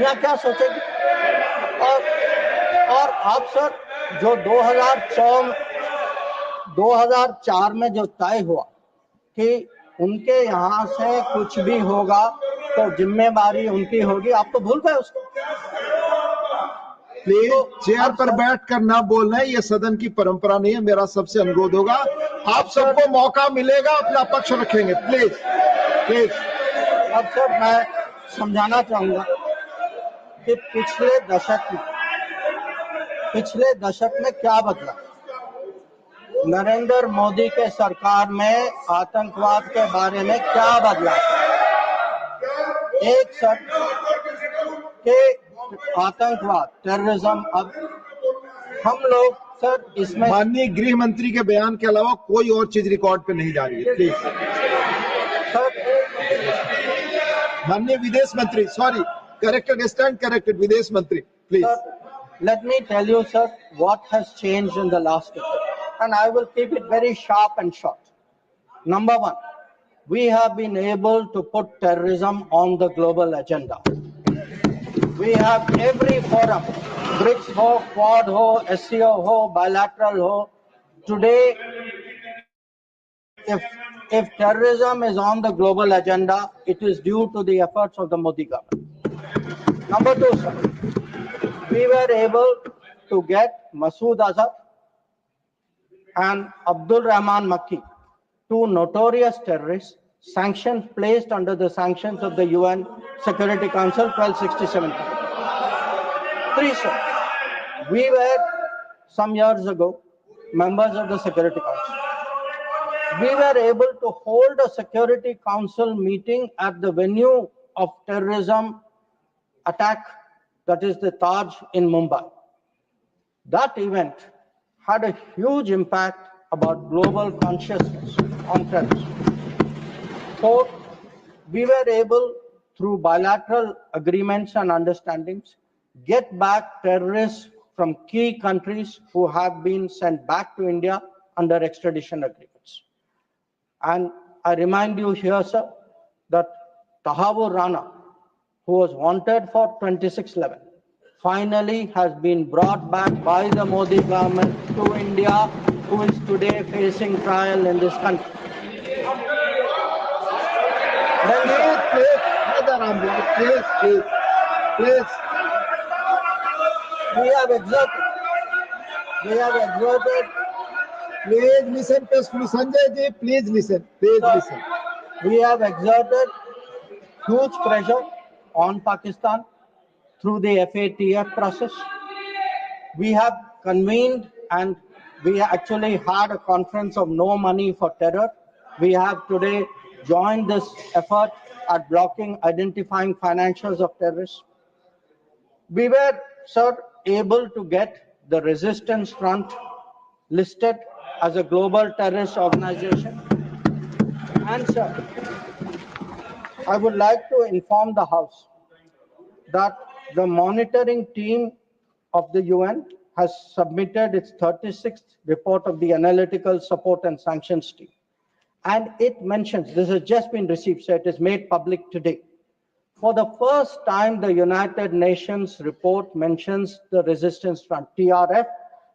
दुनिया क्या सोचेगी? और आप सर, जो 2004 में जो तय हुआ कि उनके यहाँ से कुछ भी होगा तो जिम्मेदारी उनकी होगी, आप तो भूल गए उसको। प्लीज चेयर पर बैठकर ना बोलना है, ये सदन की परंपरा नहीं है। मेरा सबसे अनुरोध होगा, आप सबको मौका मिलेगा, अपना पक्ष रखेंगे। Please please. अब सर मैं समझाना चाहूंगा कि पिछले दशक में क्या बदला। नरेंद्र मोदी के सरकार में आतंकवाद के बारे में क्या बदला? एक सर के आतंकवाद, टेररिज्म, अब हम लोग सर इसमें माननीय गृह मंत्री के बयान के अलावा कोई और चीज रिकॉर्ड पे नहीं जा रही है। प्लीज सर, माननीय विदेश मंत्री, सॉरी, करेक्टेड, स्टैंड करेक्टेड, विदेश मंत्री, please. Let me tell you, sir, what has changed in the last decade, and I will keep it very sharp and short. Number one, we have been able to put terrorism on the global agenda. We have every forum, BRICS ho, Quad ho, SCO ho, bilateral ho. Today, if terrorism is on the global agenda, it is due to the efforts of the Modi government. Number two, sir, we were able to get Masood Azhar and Abdul Rahman Makki, two notorious terrorists, sanctions placed under the sanctions of the UN Security Council 1267. Three, sir, we were some years ago members of the Security Council. We were able to hold a Security Council meeting at the venue of terrorism attack, that is the Taj in Mumbai. That event had a huge impact about global consciousness on terrorism. Fourth, we were able, through bilateral agreements and understandings, get back terrorists from key countries who have been sent back to India under extradition agreements. And I remind you here, sir, that Tahavur Rana, who was wanted for 2611, finally has been brought back by the Modi government to India, who is today facing trial in this country. Please. We have exerted. Please listen to Sanjay ji. Please listen. Please listen. We have exerted huge pressure on Pakistan through the FATF process. We have convened and we actually had a conference of no money for terror. We have today joined this effort at blocking, identifying financials of terrorists. We were, sir, able to get the Resistance Front listed as a global terrorist organization. And sir, I would like to inform the House that the monitoring team of the UN has submitted its 36th report of the Analytical Support and Sanctions Team. And it mentions, this has just been received, so it is made public today. For the first time, the United Nations report mentions the Resistance Front, TRF,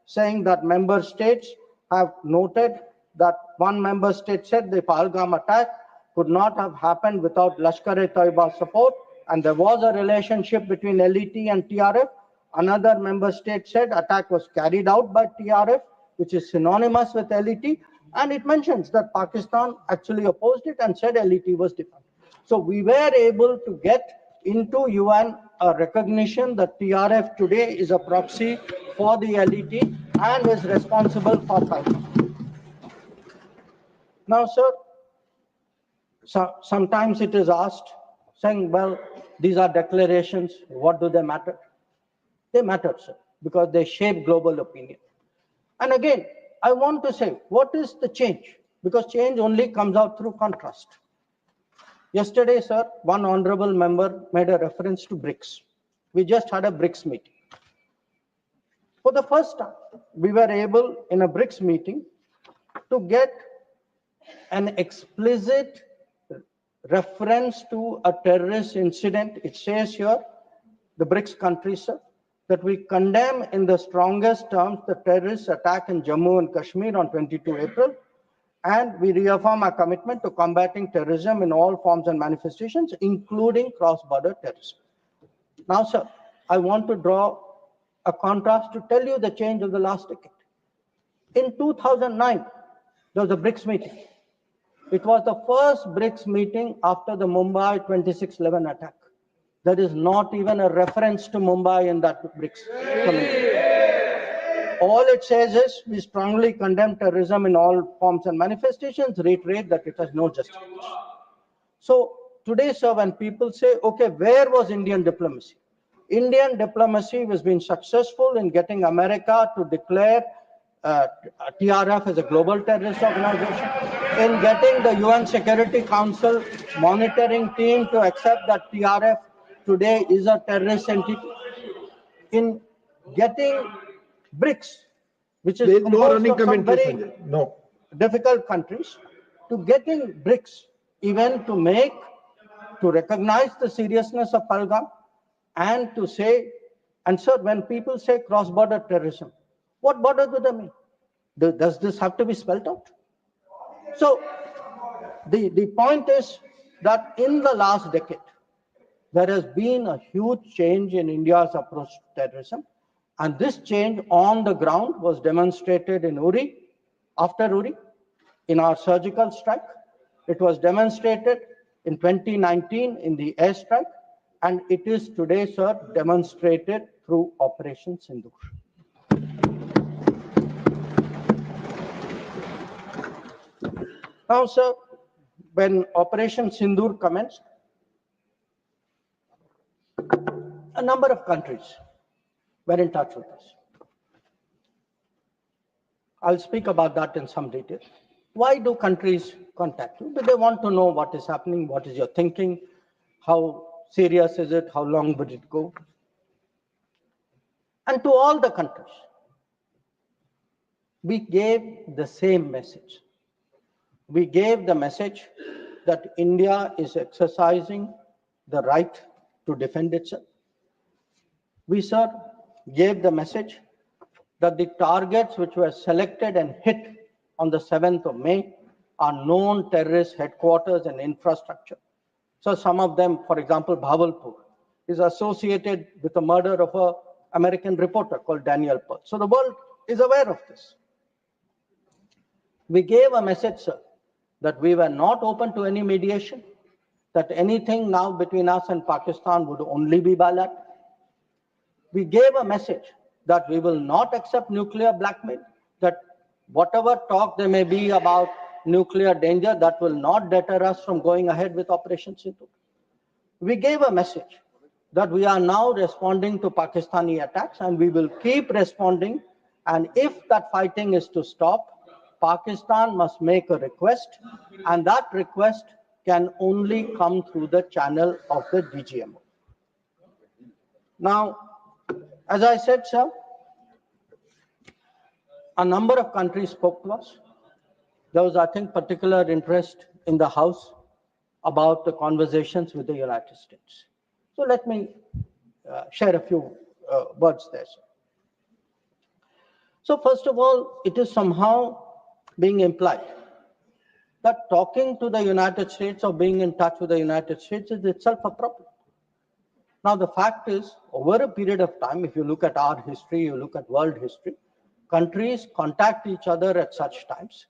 saying that member states have noted that one member state said the Pahalgam attack could not have happened without Lashkar-e-Taiba support, and there was a relationship between LET and TRF. Another member state said attack was carried out by TRF, which is synonymous with LET, and it mentions that Pakistan actually opposed it and said LET was different. So we were able to get into UN a recognition that TRF today is a proxy for the LET and is responsible for Pakistan. Now, sir, sometimes it is asked, saying, well, these are declarations, what do they matter? They matter, sir, because they shape global opinion. And again, I want to say, what is the change? Because change only comes out through contrast. Yesterday, sir, one honorable member made a reference to BRICS. We just had a BRICS meeting. For the first time, we were able, in a BRICS meeting, to get an explicit reference to a terrorist incident. It says here the BRICS countries, sir, that we condemn in the strongest terms the terrorist attack in Jammu and Kashmir on 22 April, and we reaffirm our commitment to combating terrorism in all forms and manifestations, including cross-border terrorism. Now, sir, I want to draw a contrast to tell you the change of the last decade. In 2009, there was a BRICS meeting. It was the first BRICS meeting after the Mumbai 26/11 attack. There is not even a reference to Mumbai in that BRICS committee. All it says is we strongly condemn terrorism in all forms and manifestations, reiterate that it has no justification. So today, sir, when people say, okay, where was Indian diplomacy? Indian diplomacy has been successful in getting America to declare TRF as a global terrorist organization, in getting the UN Security Council monitoring team to accept that TRF today is a terrorist entity, in getting BRICS, which is There is no composed running of some commentary, very Sanjay. No. difficult countries, to getting BRICS even to recognize the seriousness of Pahalgam and to say, and sir, when people say cross-border terrorism, what border do they mean? Does this have to be spelled out? So the point is that in the last decade, there has been a huge change in India's approach to terrorism. And this change on the ground was demonstrated in Uri, after Uri, in our surgical strike. It was demonstrated in 2019 in the airstrike. And it is today, sir, demonstrated through Operation Sindhur. Now, sir, when Operation Sindhur commenced, a number of countries were in touch with us. I'll speak about that in some detail. Why do countries contact you? Because they want to know what is happening, what is your thinking, how serious is it, how long would it go? And to all the countries, we gave the same message. We gave the message that India is exercising the right to defend itself. We, sir, gave the message that the targets which were selected and hit on the 7th of May are known terrorist headquarters and infrastructure. So some of them, for example, Bhavalpur, is associated with the murder of an American reporter called Daniel Pearl. So the world is aware of this. We gave a message, sir, that we were not open to any mediation, that anything now between us and Pakistan would only be bilateral. We gave a message that we will not accept nuclear blackmail, that whatever talk there may be about nuclear danger, that will not deter us from going ahead with Operation Sindhur. We gave a message that we are now responding to Pakistani attacks and we will keep responding. And if that fighting is to stop, Pakistan must make a request, and that request can only come through the channel of the DGMO. Now, as I said, sir, a number of countries spoke to us. There was, I think, particular interest in the House about the conversations with the United States. So let me share a few words there, sir. So first of all, it is somehow being implied that talking to the United States or being in touch with the United States is itself a problem. Now, the fact is, over a period of time, if you look at our history, you look at world history, countries contact each other at such times.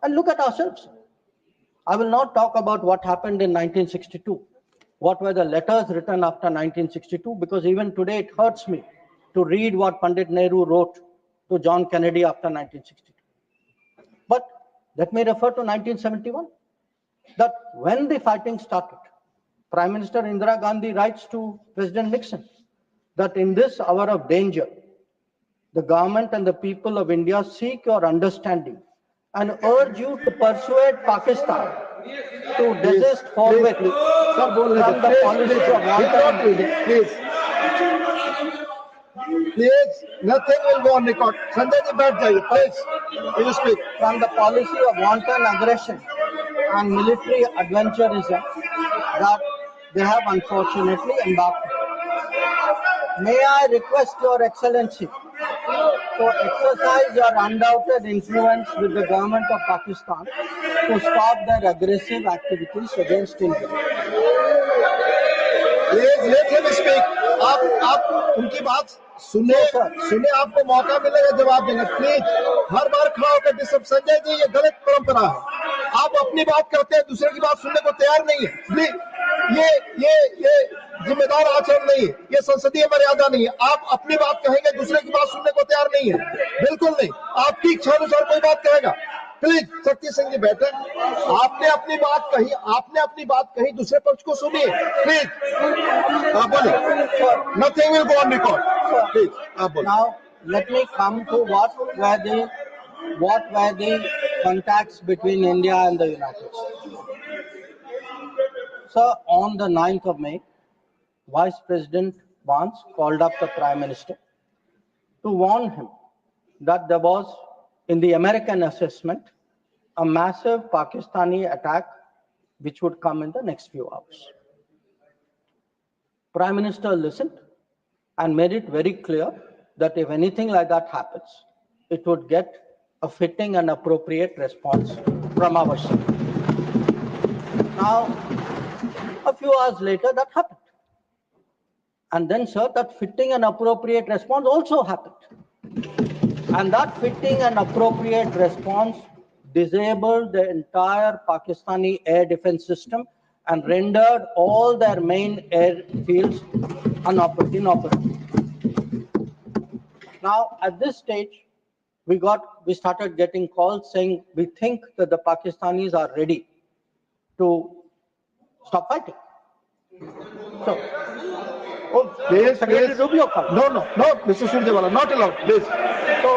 And look at ourselves. I will not talk about what happened in 1962. What were the letters written after 1962? Because even today it hurts me to read what Pandit Nehru wrote to John Kennedy after 1962. But let me refer to 1971. That when the fighting started, Prime Minister Indira Gandhi writes to President Nixon that in this hour of danger, the government and the people of India seek your understanding and urge you to persuade Pakistan to desist forthwith from the policy of wanton. Please, nothing will go on record. Sanjay ji, baith jaiye, please. Will you speak? From the policy of wanton aggression and military adventurism that they have unfortunately embarked on. may I request Your Excellency to exercise your undoubted influence with the government of Pakistan to stop their aggressive activities against India. Let him speak. आप उनकी बात सुने, सुने, आपको मौका मिलेगा जवाब देना। प्लीज हर बार खड़ा होकर डिस्टर्ब, संजय जी ये गलत परंपरा है। आप अपनी बात करते हैं, दूसरे की बात सुनने को तैयार नहीं है। प्लीज ये जिम्मेदार आचरण नहीं है, ये संसदीय मर्यादा नहीं है। आप अपनी बात कहेंगे, दूसरे की बात सुनने को तैयार नहीं है, बिल्कुल नहीं। आपकी इच्छा अनुसार कोई बात कहेगा। प्लीज शक्ति सिंह जी बैठे, आपने अपनी बात कही, आपने अपनी बात कही, दूसरे पक्ष को सुनिए। प्लीज आप बोलिए। Nothing will go on record. Please आप बोलिए। Now, let me come to what were the contacts between India and the United States. So, on the 9th of May, Vice President Vance called up the Prime Minister to warn him that there was, in the American assessment, a massive Pakistani attack which would come in the next few hours. Prime Minister listened and made it very clear that if anything like that happens, it would get a fitting and appropriate response from our side. Now, a few hours later, that happened. And then, sir, that fitting and appropriate response also happened. And that fitting and appropriate response disabled the entire Pakistani air defense system and rendered all their main airfields inoperable. Now, at this stage, we started getting calls saying we think that the Pakistanis are ready to stop fighting. So, Please, Secretary please. Rubio called. No, Mr. Surjewala, not allowed. Please. So,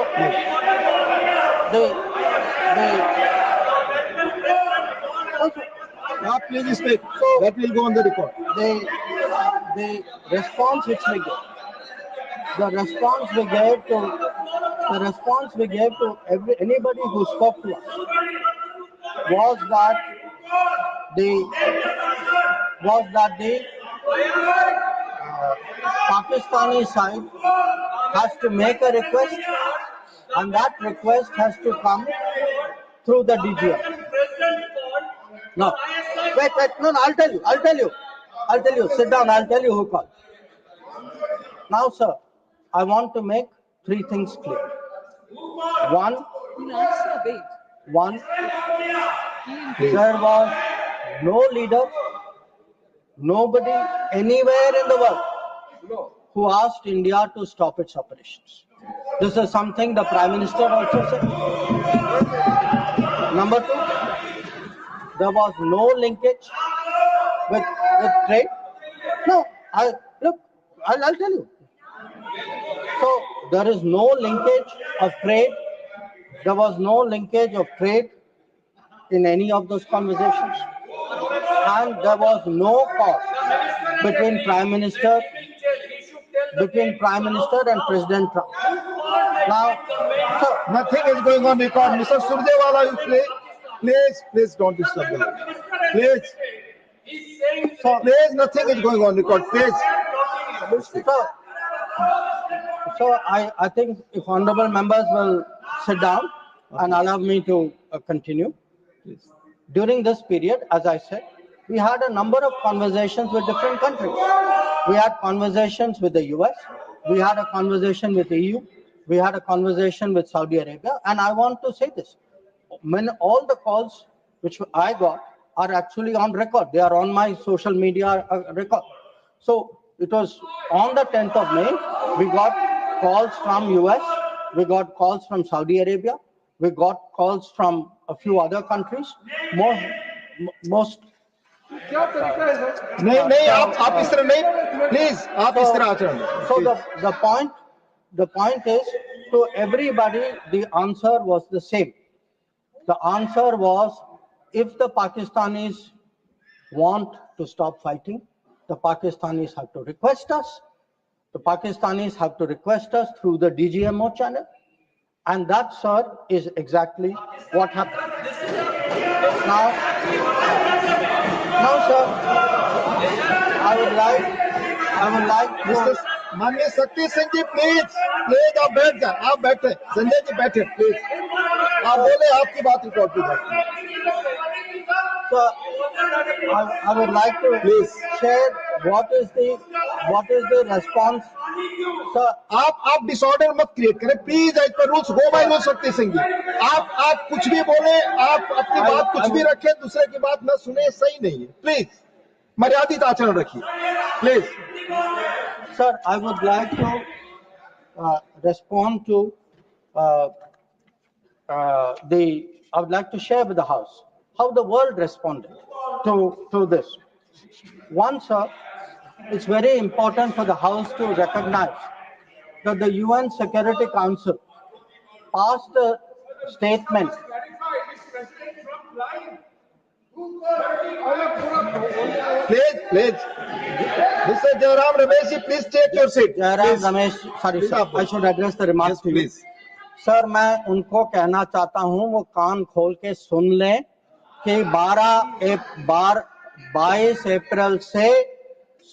Now, please speak. So that will go on the record. the response which we gave, anybody who spoke to us was that the Pakistani side has to make a request, and that request has to come through the DGM. No, wait, no, I'll tell you, sit down, I'll tell you who called. Now, sir, I want to make three things clear. One, there was no leader, nobody anywhere in the world who asked India to stop its operations. This is something the Prime Minister also said. Number two, there was no linkage with trade. No, I'll tell you. So there is no linkage of trade. There was no linkage of trade in any of those conversations. And there was no call between Prime Minister and President Trump. Now, so nothing is going on record. Mr. Surjewala, please don't disturb them. Please. So, please, nothing is going on record. Please. So I think if honorable members will sit down and allow me to continue. During this period, as I said, we had a number of conversations with different countries. We had conversations with the US, we had a conversation with the EU, we had a conversation with Saudi Arabia, and I want to say this. When all the calls which I got are actually on record, they are on my social media record. So it was on the 10th of May, we got calls from US, we got calls from Saudi Arabia, we got calls from a few other countries. Most नहीं आप इस तरह नहीं, please आप इस तरह आचरण. So the point is, to everybody the answer was the same. The answer was, if the Pakistanis want to stop fighting, the Pakistanis have to request us. The Pakistanis have to request us through the DGMO channel. And that, sir, is exactly what happened. Now, sir, I would like to... माननीय शक्ति सिंह जी please please आप बैठ जाए, आप बैठे, संजय जी बैठे please, आप बोले, आपकी बात रिकॉर्ड की जाती है। So I would like to Please. share what is the response. So आप डिसऑर्डर मत क्रिएट करें please, as per rules, go by rule. Shakti Singh जी आप कुछ भी बोले, आप अपनी बात कुछ भी रखें, दूसरे की बात न सुने, सही नहीं है। प्लीज मर्यादित आचरण रखिए please. sir, I would like to respond to I would like to share with the House how the world responded to this. One, sir, it's very important for the House to recognize that the UN Security Council passed a statement. Please. Mr. Jairam Ramesh ji, please take your seat. Jairam Ramesh, sorry sir, I should address the remarks to you. Please. Sir, मैं उनको कहना चाहता हूं वो कान खोल के सुन लें कि 22 अप्रैल से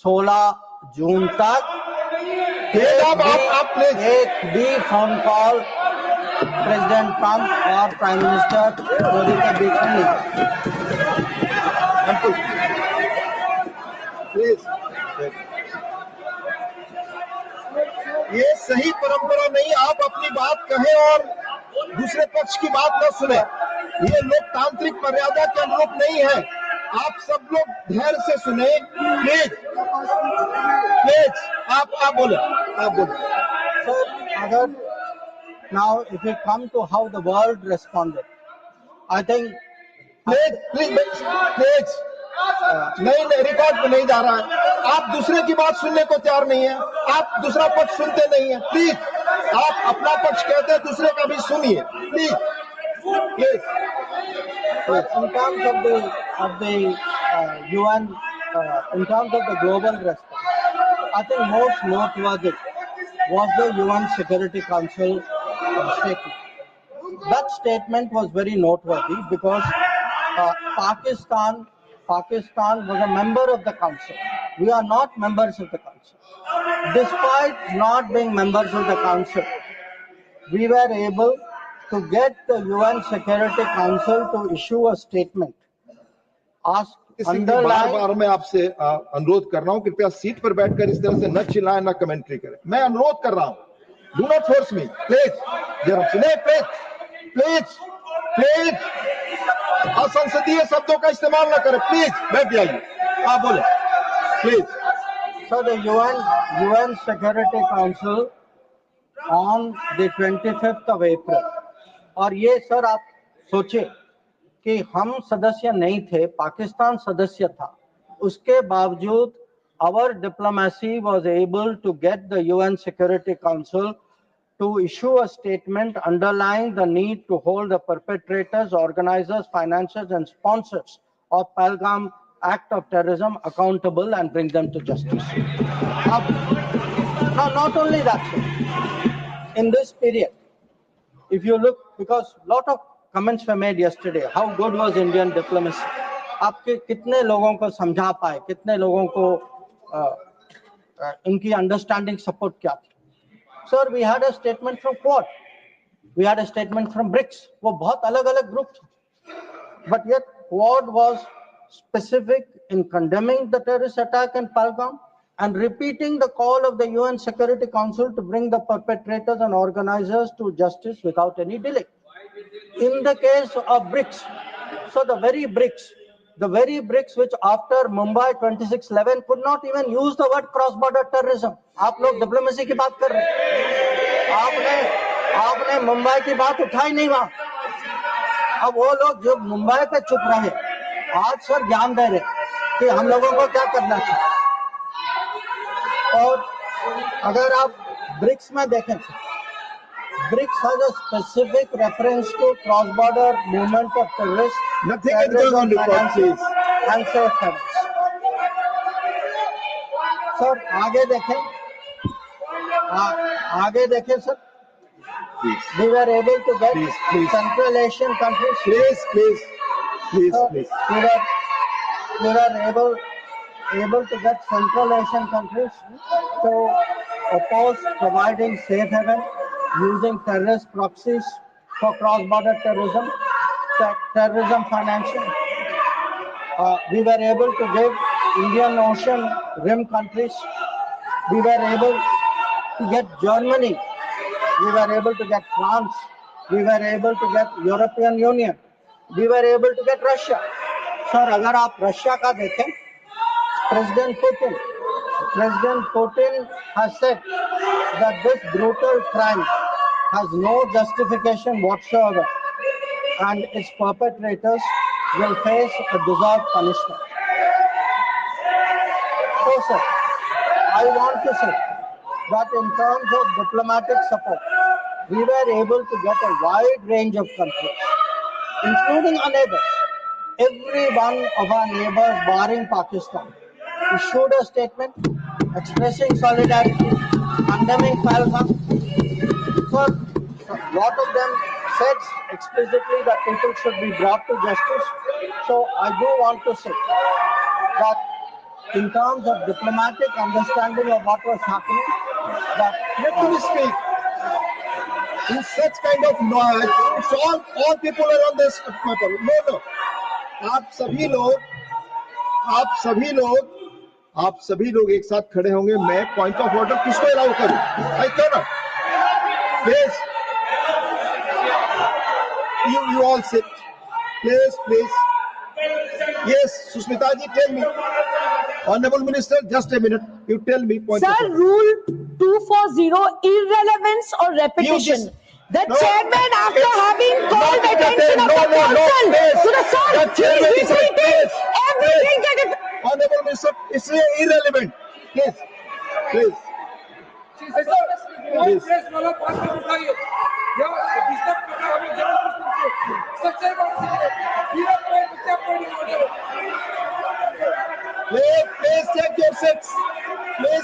16 जून तक एक भी फोन कॉल प्रेसिडेंट ट्रंप और प्राइम मिनिस्टर मोदी के बीच में नहीं। ये सही परंपरा नहीं, आप अपनी बात कहें और दूसरे पक्ष की बात न सुने, ये लोकतांत्रिक मर्यादा के अनुरूप नहीं है। आप सब लोग धैर्य से सुने प्लीज प्लीज। आप बोले सर, अगर now if we come to how the world responded, I think please नहीं, रिकॉर्ड पे नहीं जा रहा है। आप दूसरे की बात सुनने को तैयार नहीं है, आप दूसरा पक्ष सुनते नहीं है। प्लीज आप अपना पक्ष कहते हैं, दूसरे का भी सुनिए please. in terms of the UN, in terms of the global response, I think most noteworthy was the UN Security Council statement. That statement was very noteworthy because Pakistan was a member of the council. We are not members of the council. Despite not being members of the council, we were able to get the UN Security Council to issue a statement. बार मैं आपसे अनुरोध कर रहा हूं, कृपया seat पर बैठकर इस तरह से न चिल्लाएं, न कमेंट्री करें। मैं अनुरोध कर रहा हूं, do not force me please. जरा सुने प्लीज असंसदीय शब्दों का इस्तेमाल न करें प्लीज। बैठ जाइए, आप बोले please. So the UN Security Council on the 25th of April, और ये सर आप सोचे कि हम सदस्य नहीं थे, पाकिस्तान सदस्य था, उसके बावजूद our diplomacy was able to get the UN Security Council to issue a statement underlying the need to hold the perpetrators, organizers, financiers and sponsors of Pahalgam act of terrorism accountable and bring them to justice. Now, not only that, in this period, if you look, because a lot of comments were made yesterday, how good was Indian diplomacy? आपके कितने लोगों को समझा पाए, कितने लोगों को इनकी अंडरस्टैंडिंग सपोर्ट क्या थी? Sir, we had a statement from Quad, we had a statement from BRICS. वो बहुत अलग-अलग ग्रुप थे, but yet Quad was specific in condemning the terrorist attack in Pahalgam and repeating the call of the UN Security Council to bring the perpetrators and organizers to justice without any delay. In the case of BRICS, so the very BRICS which after Mumbai 26/11 could not even use the word cross-border terrorism. आप लोग diplomacy की बात कर रहे हैं, आपने मुंबई की बात उठाई नहीं वहां। अब वो लोग जो मुंबई पे चुप रहे, आज सर ज्ञान दे रहे कि हम लोगों को क्या करना चाहिए। और अगर आप ब्रिक्स में देखें, BRICS has a specific reference to cross-border movement of terrorists, nothing is going on record, please, and safe havens. Sir आगे देखें sir, we were able to get Central Asian countries. Please. We were able to get Central Asian countries to oppose providing safe haven using terrorist proxies for cross-border terrorism, terrorism financing. We were able to give Indian Ocean rim countries. We were able to get Germany. We were able to get France. We were able to get European Union. We were able to get Russia. Sir, अगर आप Russia का देखें, President Putin has said that this brutal crime has no justification whatsoever, and its perpetrators will face a deserved punishment. So, sir, I want to say that in terms of diplomatic support, we were able to get a wide range of countries, including our neighbors. Every one of our neighbors, barring Pakistan, issued a statement expressing solidarity, condemning Pahalgam. So, a lot of them said explicitly that people should be brought to justice. So, I do want to say that in terms of diplomatic understanding of what was happening, that Let me speak. In such kind of noise, it's all people are on this matter. No. आप सभी लोग एक साथ खड़े होंगे. मैं point of order किसको allow करूं? I can not. Please, you all sit. Please. Yes, Susmita ji, tell me. Honorable Minister, just a minute. You tell me. Sir, Rule 240, irrelevance or repetition. The chairman, after having called attention of the council to the sir, he's repeating everything that is... Honorable Minister, it's irrelevant. Please. Please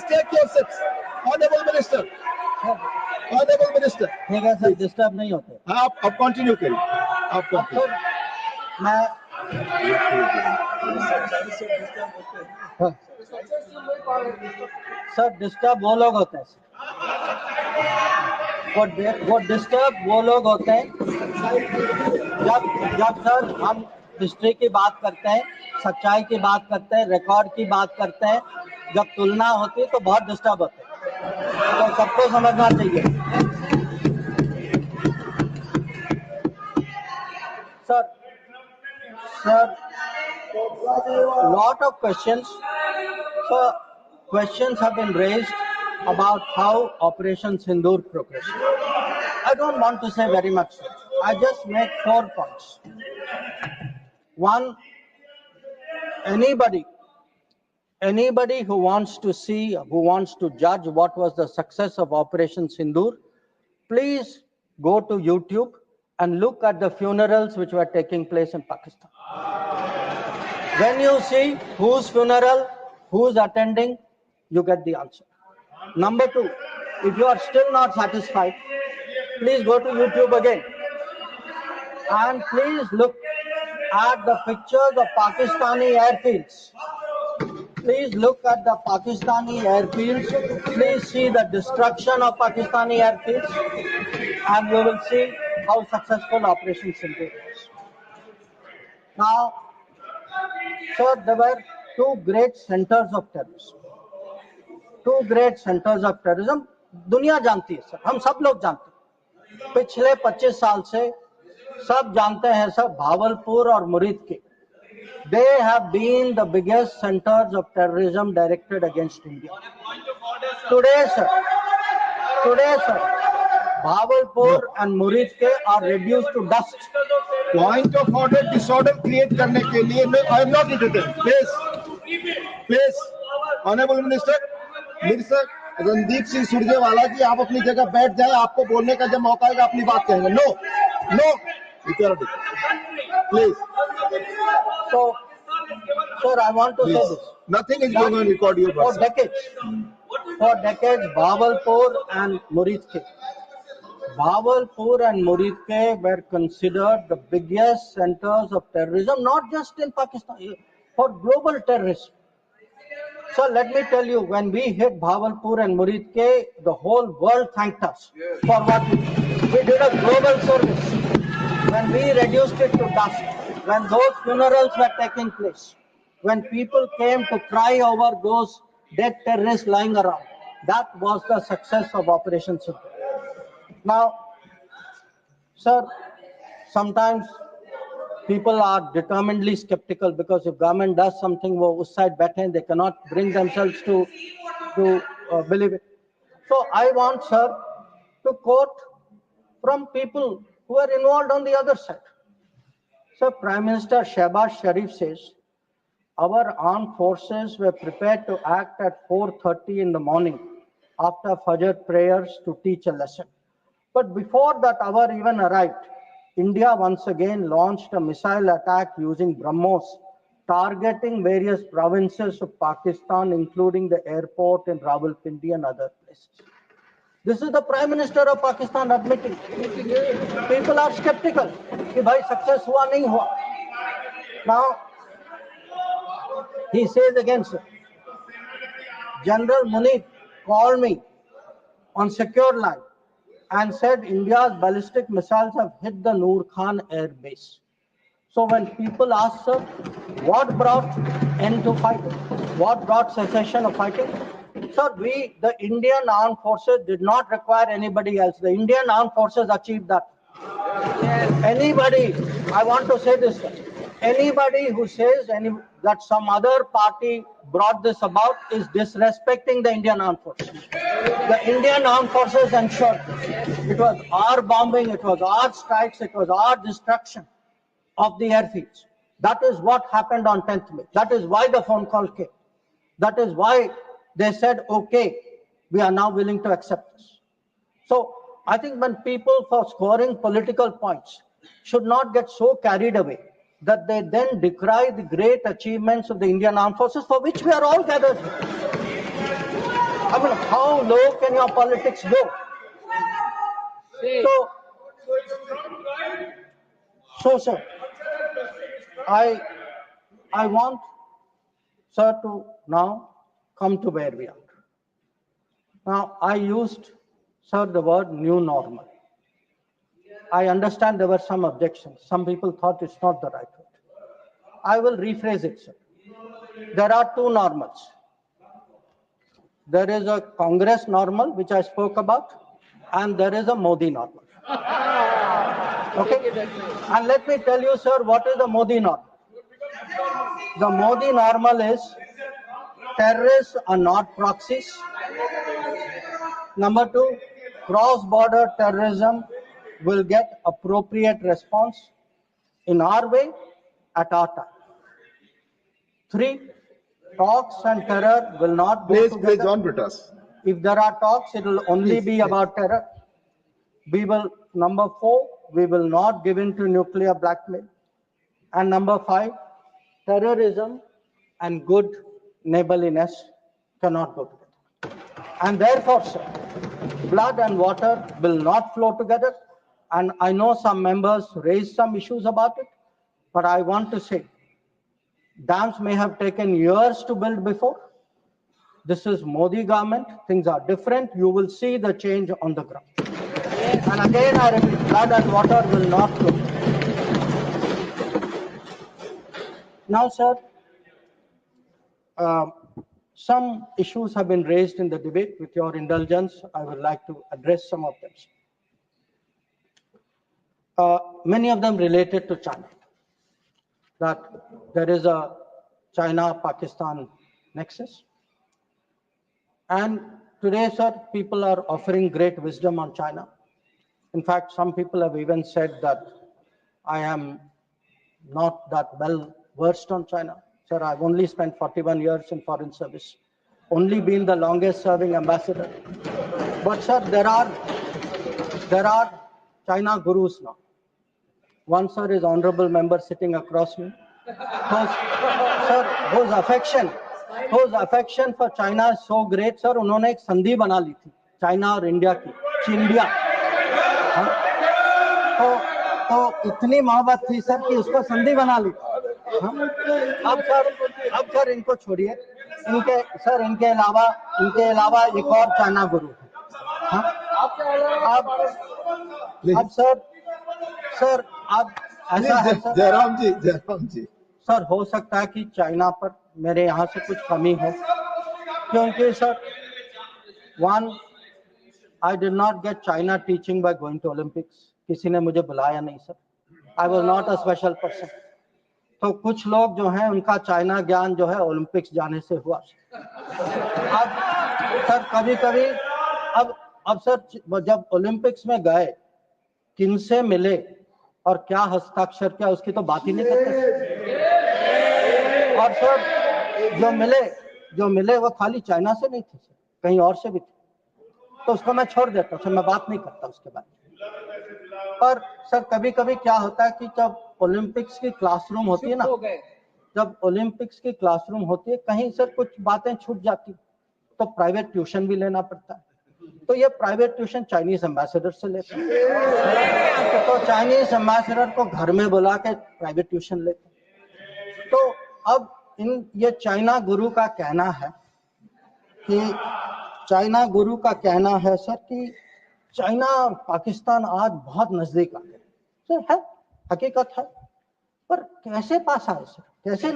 take your seats. Honorable Minister. ठीक है sir, disturb नहीं होते. आप continue करिए. आप sir, मैं sir disturb वो लोग होते हैं. वो डिस्टर्ब वो लोग होते हैं जब सर हम हिस्ट्री की बात करते हैं, सच्चाई की बात करते हैं, रिकॉर्ड की बात करते हैं, जब तुलना होती है तो बहुत डिस्टर्ब होते हैं. तो सबको समझना चाहिए. Sir, lot of questions have been raised about how Operation Sindhur progressed. I don't want to say very much. I just make 4 points. One, anybody who wants to see, who wants to judge what was the success of Operation Sindhur, please go to YouTube and look at the funerals which were taking place in Pakistan. When you see whose funeral, who's attending, you get the answer. Number 2, if you are still not satisfied, please go to YouTube again and please look at the pictures of Pakistani airfields. Please look at the Pakistani airfields. Please see the destruction of Pakistani airfields, and you will see how successful Operation Sindhur was. Now, sir, there were 2 great centers of terrorism. दुनिया जानती है sir, हम सब लोग जानते हैं. पिछले 25 साल से सब जानते हैं सर, भावलपुर और मुरीद के. They have been the biggest centers of terrorism directed against India. Today, sir, Bahawalpur and Murid ke are reduced to dust. Point of order, disorder create करने के लिए I am not entertained. Please, Honorable Minister, Randeep Singh Surjewala जी, आप अपनी जगह बैठ जाए. आपको बोलने का जब मौका आएगा अपनी बात कहेंगे. No, please. So, sir, I want to say this. Nothing is going on record your For decades, Bahawalpur and Murid ke were considered the biggest centers of terrorism, not just in Pakistan, for global terrorism. So let me tell you, when we hit Bhavalpur and Muridke, the whole world thanked us for what we did. We did a global service. When we reduced it to dust, when those funerals were taking place, when people came to cry over those dead terrorists lying around, that was the success of Operation Sindhur. Now, sir, sometimes people are determinedly skeptical because if government does something, wo us side baithe hain, they cannot bring themselves to believe it. So I want, sir, to quote from people who are involved on the other side. So Prime Minister Shehbaz Sharif says, our armed forces were prepared to act at 4:30 in the morning after Fajr prayers to teach a lesson. But before that hour even arrived, India once again launched a missile attack using BrahMos, targeting various provinces of Pakistan, including the airport in Rawalpindi and other places. This is the Prime Minister of Pakistan admitting. People are skeptical कि भाई success हुआ नहीं हुआ. Now, he says again, sir, General Munir called me on secure line and said India's ballistic missiles have hit the Noor Khan air base. So when people ask, sir, what brought end to fighting? What brought cessation of fighting? Sir, the Indian armed forces did not require anybody else. The Indian armed forces achieved that. Anybody, I want to say this, sir, anybody who says that some other party brought this about is disrespecting the Indian armed forces. The Indian armed forces ensured it was our bombing, it was our strikes, it was our destruction of the airfields. That is what happened on 10th May. That is why the phone call came. That is why they said, okay, we are now willing to accept this. So I think when people, for scoring political points, should not get so carried away that they then decry the great achievements of the Indian Armed Forces for which we are all gathered here. I mean, how low can your politics go? So sir, I want, sir, to now come to where we are. Now, I used, sir, the word new normal. I understand there were some objections. Some people thought it's not the right word. I will rephrase it, sir. There are two normals. There is a Congress normal, which I spoke about, and there is a Modi normal. Okay? And let me tell you, sir, what is the Modi normal? The Modi normal is terrorists are not proxies. Number two, cross-border terrorism will get appropriate response in our way at our time. Three, talks and terror will not go together. Please, John Britas. If there are talks, it will only be about terror. Number four, we will not give in to nuclear blackmail. And number five, terrorism and good neighborliness cannot go together. And therefore, sir, blood and water will not flow together. And I know some members raised some issues about it, but I want to say, dams may have taken years to build before. This is Modi government. Things are different. You will see the change on the ground. And again, I repeat, blood and water will not flow. Now, sir, some issues have been raised in the debate. With your indulgence, I would like to address some of them. Many of them related to China. That there is a China-Pakistan nexus. And today, sir, people are offering great wisdom on China. In fact, some people have even said that I am not that well versed on China. Sir, I've only spent 41 years in foreign service, only been the longest serving ambassador. But sir, there are China gurus now. One, sir, is honorable member sitting across me. Whose affection for China is so great, sir, उन्होंने एक संधि बना ली थी China और India की, चिंडिया. तो इतनी मोहब्बत थी सर कि उसको संधि बना ली. अब सर इनको छोड़िए. इनके अलावा एक और चाइना गुरु है। हाँ? अब सर अब ऐसा है सर, जयराम जी सर हो सकता है कि चाइना पर मेरे यहाँ से कुछ कमी हो, क्योंकि sir I did not get China teaching by going to Olympics. किसी ने मुझे बुलाया नहीं sir. I was not a special person. तो कुछ लोग जो हैं उनका चाइना ज्ञान जो है ओलंपिक्स जाने से हुआ। अब सर कभी-कभी अब सर जब ओलंपिक्स में गए किनसे मिले और क्या हस्ताक्षर किया उसकी तो बात ही नहीं करते। और सर जो मिले वो खाली चाइना से नहीं थे सर, कहीं और से भी थे, तो उसको मैं छोड़ देता हूँ, मैं बात नहीं करता उसके बारे में। पर सर कभी-कभी क्या होता है कि जब ओलंपिक्स की क्लासरूम होती है ना, जब ओलंपिक्स की क्लासरूम होती है कहीं सर कुछ बातें छूट जाती तो प्राइवेट ट्यूशन भी लेना पड़ता है। तो ये प्राइवेट ट्यूशन चाइनीज एम्बेसडर से लेते हैं, तो चाइनीज एम्बेसडर को घर में बुला के प्राइवेट ट्यूशन लेते हैं। तो अब ये चाइना गुरु का कहना है सर कि चाइना और पाकिस्तान आज बहुत नजदीक आ गए। सर है, हकीकत है, पर कैसे पास आए सर, कैसे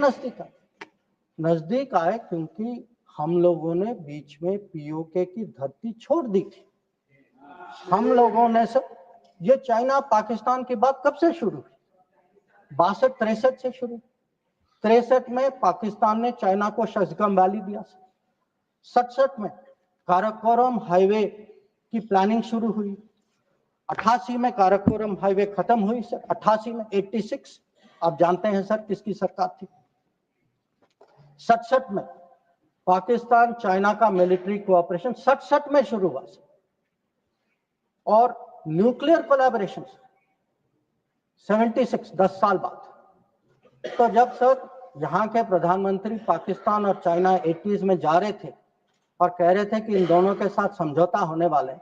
नजदीक आए? क्योंकि हम लोगों ने बीच में पीओके की धरती छोड़ दी थी। हम लोगों ने सर, ये चाइना पाकिस्तान की बात कब से शुरू हुई? 62-63 से शुरू। 63 में पाकिस्तान ने चाइना को शशगम वैली दिया सर। 67 में काराकोरम हाईवे की प्लानिंग शुरू हुई। 88 में काराकोरम हाईवे खत्म हुई सर। 88 में 86 आप जानते हैं सर किसकी सरकार थी। 67 में पाकिस्तान चाइना का मिलिट्री कोऑपरेशन 67 में शुरू हुआ सर। और न्यूक्लियर कोलैबोरेशन 76, 10 साल बाद। तो जब सर यहाँ के प्रधानमंत्री पाकिस्तान और चाइना 80s में जा रहे थे और कह रहे थे कि इन दोनों के साथ समझौता होने वाले,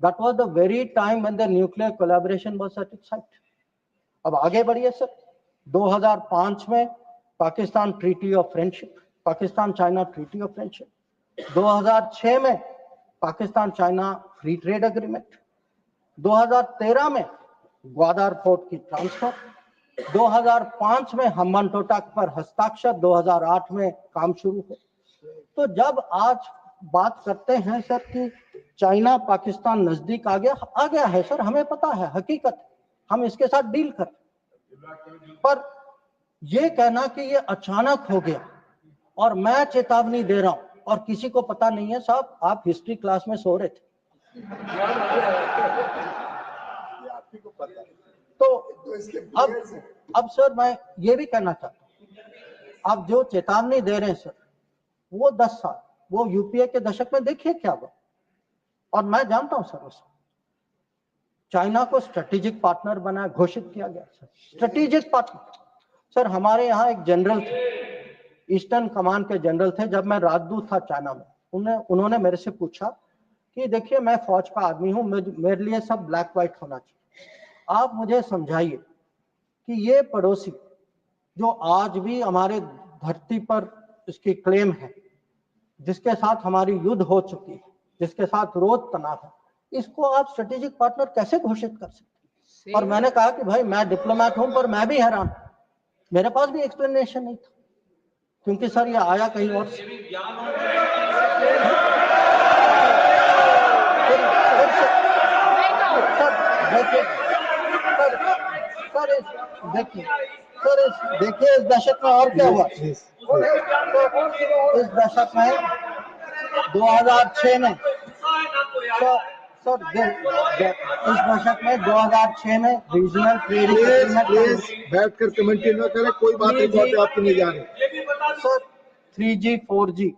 that was the very time when the nuclear collaboration was at its height. अब आगे बढ़िए सर, 2005 में Pakistan treaty of friendship, Pakistan China treaty of friendship. 2006 में Pakistan China free trade agreement. 2013 में ग्वादर पोर्ट की ट्रांसफर। 2005 में हम्बनटोटा पर हस्ताक्षर। 2008 में काम शुरू हुआ। तो जब आज बात करते हैं सर कि चाइना पाकिस्तान नजदीक आ गया है सर, हमें पता है, हकीकत, हम इसके साथ डील कर, पर ये कहना कि ये अचानक हो गया और मैं चेतावनी दे रहा हूं और किसी को पता नहीं है, साहब आप हिस्ट्री क्लास में सो रहे थे। तो अब सर मैं ये भी कहना चाहता हूं, आप जो चेतावनी दे रहे हैं सर, वो 10 साल, वो यूपीए के दशक में देखिए क्या हुआ। और मैं जानता हूं सर, उस चाइना को स्ट्रेटेजिक पार्टनर बना घोषित किया गया सर, स्ट्रेटेजिक पार्टनर। सर हमारे यहाँ एक जनरल थे, ईस्टर्न कमान के जनरल थे, जब मैं राजदूत था चाइना में, उन्होंने मेरे से पूछा कि देखिए मैं फौज का आदमी हूं, मेरे लिए सब ब्लैक व्हाइट होना चाहिए, आप मुझे समझाइए कि ये पड़ोसी जो आज भी हमारे धरती पर इसकी क्लेम है, जिसके साथ हमारी युद्ध हो चुकी है, जिसके साथ रोज तनाव है, इसको आप स्ट्रेटेजिक पार्टनर कैसे घोषित कर सकते? और मैंने कहा कि भाई मैं डिप्लोमेट हूं, पर मैं भी हैरान, मेरे पास भी एक्सप्लेनेशन नहीं था, क्योंकि सर ये आया कहीं और से। देखिए इस दशक में और क्या हुआ। इस दशक में 2006 में इस दशक में 2006 में रीजनल ट्रेड बैठकर कमेंट्री न करें, कोई बात नहीं, आपकी नहीं जा रही sir. 3G 4G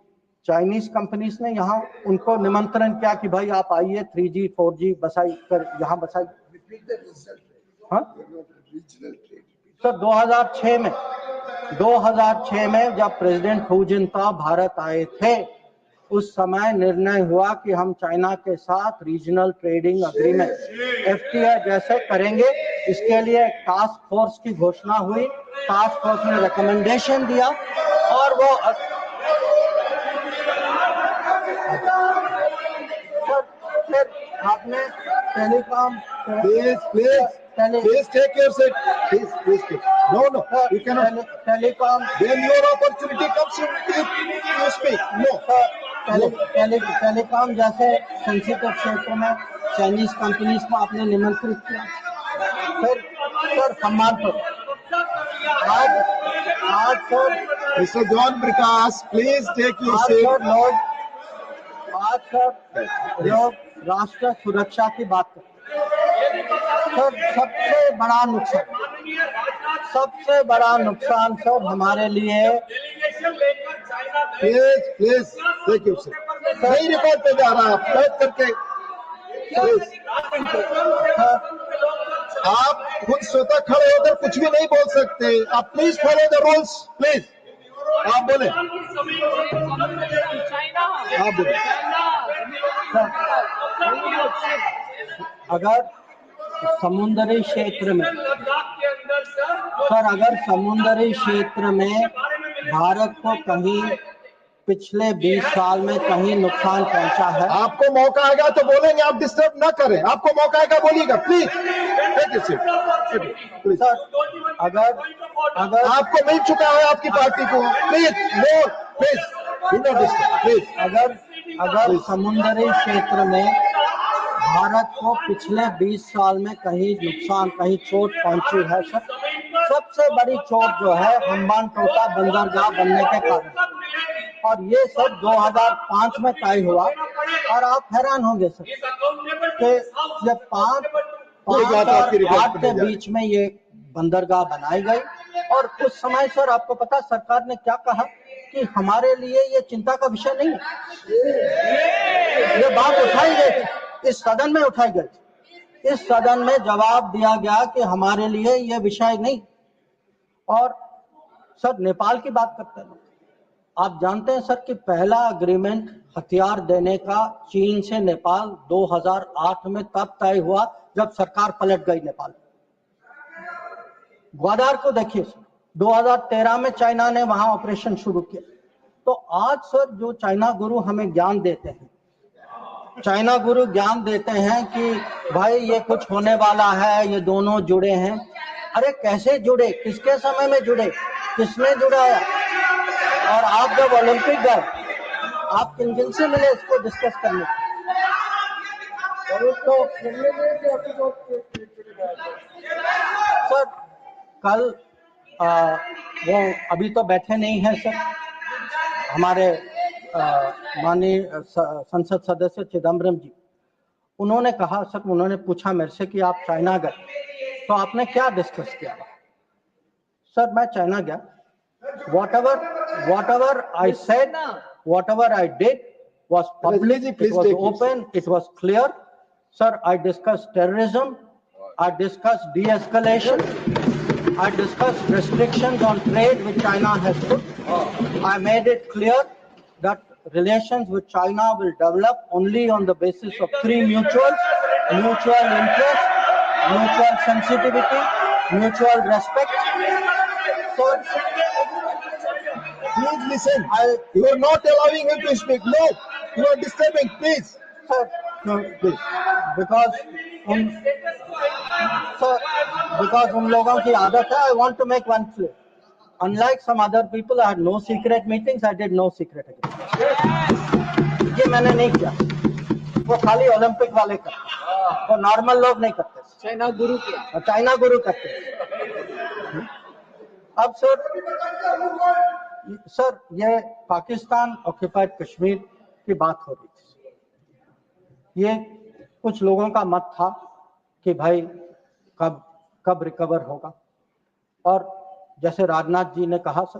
Chinese companies ने यहाँ उनको निमंत्रण किया कि भाई आप आइए, 3G 4G बसाई कर यहाँ बसाई। हाँ सर 2006 में जब प्रेसिडेंट हू जिनताओ भारत आए थे, उस समय निर्णय हुआ कि हम चाइना के साथ रीजनल ट्रेडिंग एग्रीमेंट FTA जैसे करेंगे। इसके लिए टास्क फोर्स की घोषणा हुई, टास्क फोर्स ने रिकमेंडेशन दिया और वो आपने telecom Please take your seat. Please take. No, you cannot. Telecom When your opportunity comes, you speak. No. Telecom जैसे सेंसिटिव क्षेत्र में चाइनीज कंपनीज को आपने निमंत्रित किया। फिर सर सम्मान पर आज sir Mr. John Prakash, please take your आज seat. सर लोग राष्ट्र सुरक्षा की बात करते हैं। सर सबसे बड़ा नुकसान सर हमारे लिए Please take your seat. नहीं रिकॉर्ड पे जा रहा, आप बैठ करके आप खुद स्वतः खड़े होकर कुछ भी नहीं बोल सकते। आप please follow the rules, please. आप बोले, आप बोले। अगर समुद्री क्षेत्र में भारत को कहीं पिछले 20 साल में कहीं नुकसान पहुंचा है, आपको मौका आएगा तो बोलेंगे, आप डिस्टर्ब ना करें। आपको मौका आएगा बोलिएगा, please take it seat. Sir अगर आपको मिल चुका है आपकी पार्टी को, please no, please do not disturb, please. अगर समुद्री क्षेत्र में भारत को पिछले 20 साल में कहीं नुकसान कहीं चोट पहुंची है सर, सबसे बड़ी चोट जो है हम्बान टोटा बंदरगाह बनने के कारण, और ये सर 2005 में तय हुआ। और आप हैरान होंगे सर कि जब 5 और 8 के बीच में ये बंदरगाह बनाई गई, और उस समय सर आपको पता सरकार ने क्या कहा कि हमारे लिए ये चिंता का विषय नहीं है। ये बात उठाई गई थी, इस सदन में उठाई गई थी। इस सदन में जवाब दिया गया कि हमारे लिए ये विषय नहीं। और सर नेपाल की बात करते हैं, आप जानते हैं सर कि पहला एग्रीमेंट हथियार देने का चीन से नेपाल 2008 में तब तय हुआ जब सरकार पलट गई नेपाल। ग्वादार को देखिए, 2013 में चाइना ने वहां ऑपरेशन शुरू किया। तो आज सर जो चाइना गुरु हमें ज्ञान देते हैं, चाइना गुरु ज्ञान देते हैं कि भाई ये कुछ होने वाला है, ये दोनों जुड़े हैं। अरे कैसे जुड़े, किसके समय में जुड़े, किसने जुड़ाया? और आप जब ओलंपिक गए, आप किन किन से मिले इसको डिस्कस करने? तो सर कल वो अभी तो बैठे नहीं हैं सर, हमारे माननीय संसद सदस्य चिदम्बरम जी, उन्होंने कहा सर, उन्होंने पूछा मेरे से कि आप चाइना गए तो आपने क्या डिस्कस किया? सर मैं चाइना गया, whatever I said, whatever I did was public, it was open, it was clear. Sir, I discussed terrorism, I discussed de-escalation, I discussed restrictions on trade which China has put. I made it clear that relations with China will develop only on the basis of 3 mutuals: mutual interest, mutual sensitivity, mutual respect. So, please listen. You are not allowing him to speak. No, you are disturbing. Please, sir, no, please. Because उन लोगों की आदत है. I want to make one clear. Unlike some other people, I had no secret meetings. I did no secret agreements. ये मैंने नहीं किया. वो खाली ओलंपिक वाले करते, वो नॉर्मल लोग नहीं करते. चाइना गुरु करते. अब सर ये पाकिस्तान ऑक्यूपाइड कश्मीर की बात हो रही थी. ये कुछ लोगों का मत था कि भाई कब रिकवर होगा, और जैसे राजनाथ जी ने कहा सर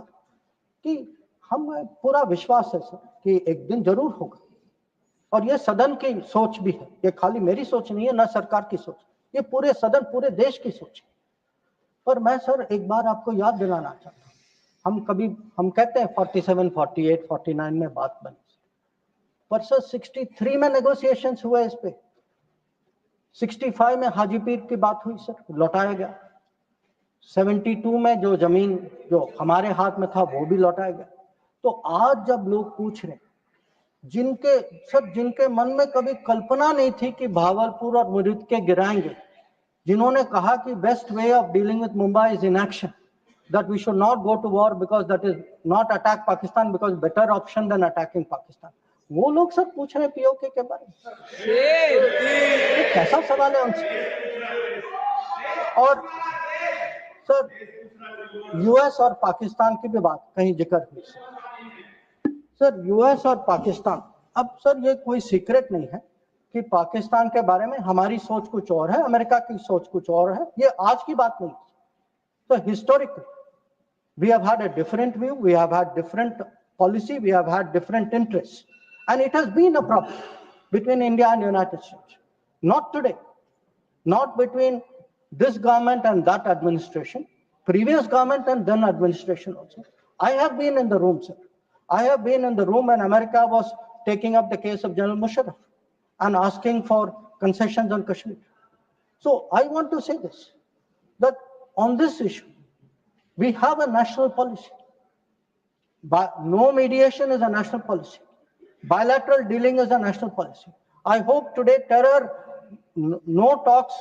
कि हम पूरा विश्वास है सर कि एक दिन जरूर होगा, और ये सदन की सोच भी है. ये खाली मेरी सोच नहीं है, ना सरकार की सोच, ये पूरे सदन पूरे देश की सोच है. पर मैं सर एक बार आपको याद दिलाना चाहता हूँ, हम कहते हैं 47, 48, 49 में बात बनी, पर सर 63 में नेगोशिएशंस हुए इस पे. 65 में हाजीपीर की बात हुई सर, लौटाया गया. 72 में जो जमीन जो हमारे हाथ में था वो भी लौटाया गया. तो आज जब लोग पूछ रहे जिनके मन में कभी कल्पना नहीं थी कि भागलपुर और मुरीद के गिराएंगे, जिन्होंने कहा कि best way of dealing with Mumbai is inaction, that we should not go to war because that is not attack Pakistan because better option than attacking Pakistan. वो लोग सब पूछ रहे पीओके के बारे में, ये कैसा सवाल है उनसे? और सर यूएस और पाकिस्तान की भी बात कहीं जिक्र हुई सर, यूएस और पाकिस्तान, अब सर ये कोई सीक्रेट नहीं है कि पाकिस्तान के बारे में हमारी सोच कुछ और है, अमेरिका की सोच कुछ और है, ये आज की बात नहीं है। So historically, we have had a different view, we have had different policy, we have had different interests, and it has been a problem between India and United States. Not today, not between this government and that administration, previous government and then administration also. I have been in the room, sir. I have been in the room when America was taking up the case of General Musharraf and asking for concessions on Kashmir. So I want to say this, that on this issue, we have a national policy. But no mediation is a national policy. Bilateral dealing is a national policy. I hope today terror, no talks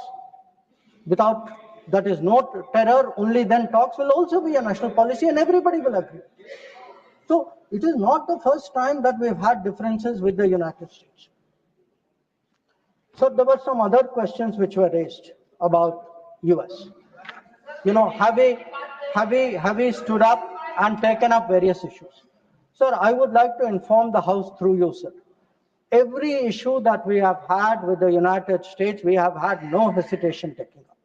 without, that is no terror, only then talks will also be a national policy and everybody will agree. So it is not the first time that we've had differences with the United States. So there were some other questions which were raised about US. You know, have we stood up and taken up various issues? Sir, I would like to inform the House through you, sir. Every issue that we have had with the United States, we have had no hesitation taking up.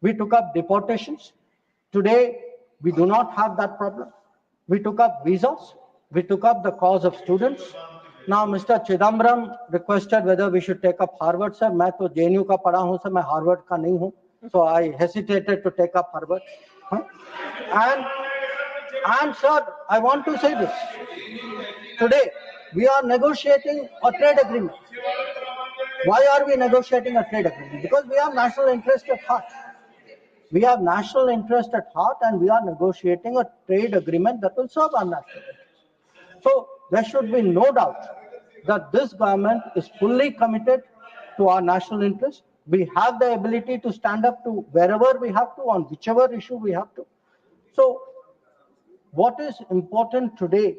We took up deportations. Today, we do not have that problem. We took up visas. We took up the cause of students. Now, Mr. Chidambaram requested whether we should take up Harvard, sir. मैं तो JNU का पढ़ा हूँ, sir. मैं Harvard का नहीं हूँ. So I hesitated to take up Harvard. And sir, I want to say this. Today, we are negotiating a trade agreement. Why are we negotiating a trade agreement? Because we have national interest at heart. We have national interest at heart and we are negotiating a trade agreement that will serve our national interest. So there should be no doubt that this government is fully committed to our national interest. We have the ability to stand up to wherever we have to, on whichever issue we have to. So what is important today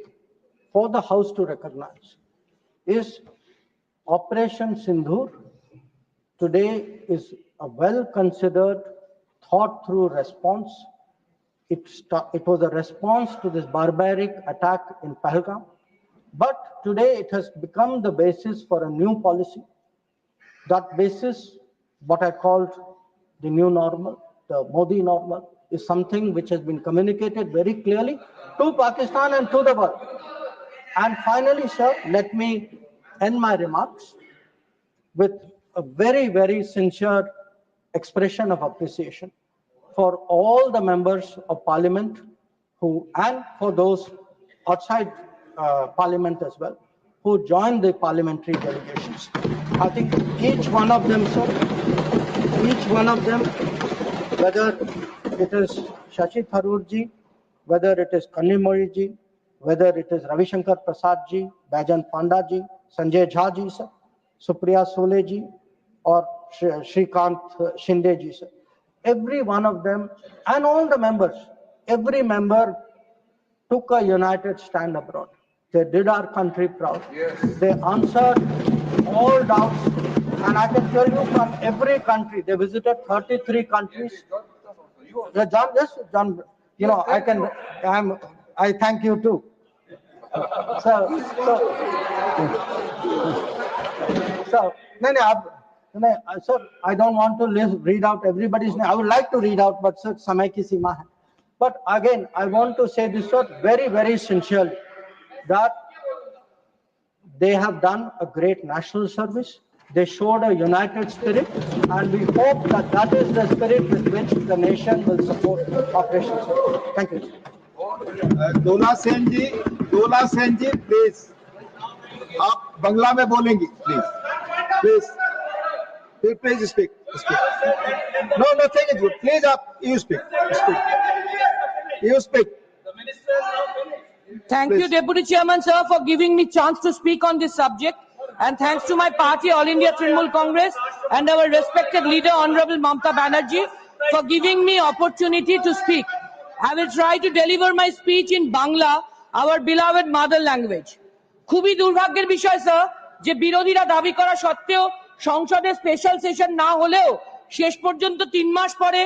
for the House to recognize is Operation Sindhur today is a well-considered, thought-through response. It was a response to this barbaric attack in Pahalgam. But today it has become the basis for a new policy. That basis, what I called the new normal, the Modi normal, is something which has been communicated very clearly to Pakistan and to the world. And finally, sir, let me end my remarks with a very, very sincere expression of appreciation for all the members of Parliament and for those outside Parliament as well, who joined the parliamentary delegations. I think each one of them, sir, each one of them, whether it is Shashi Tharoor ji, whether it is Kanimori ji, whether it is Ravi Shankar Prasad ji, Baijan Panda ji, Sanjay Jha ji, sir, Supriya Sole ji, or Shrikant Shinde ji, sir. Every one of them and all the members, every member took a united stand abroad. They did our country proud. Yes. They answered all doubts. And I can tell you from every country, they visited 33 countries. John, yes, John, you know, I thank you too. So, sir, I don't want to read out everybody's name. I would like to read out, but sir, samay ki seema hai. But again, I want to say this, sir, very, very sincerely, that they have done a great national service. They showed a united spirit, and we hope that that is the spirit with which the nation will support Operation Sindhur. Thank you. Dola Sen ji, please. आप बंगला में बोलेंगी, please speak. No, nothing is good. Please, you speak. You speak. The minister is now finished. Thank you, Deputy Chairman, sir, for giving me chance to speak on this subject. And thanks to my party, All India Trinamool Congress, and our respected leader, Honorable Mamata Banerjee, for giving me opportunity to speak. I will try to deliver my speech in Bangla, our beloved mother language. খুবই দুর্ভাগ্যের বিষয় sir যে বিরোধীরা দাবি করা সত্ত্বেও সংসদে special session না হলেও শেষ পর্যন্ত 3 মাস পরে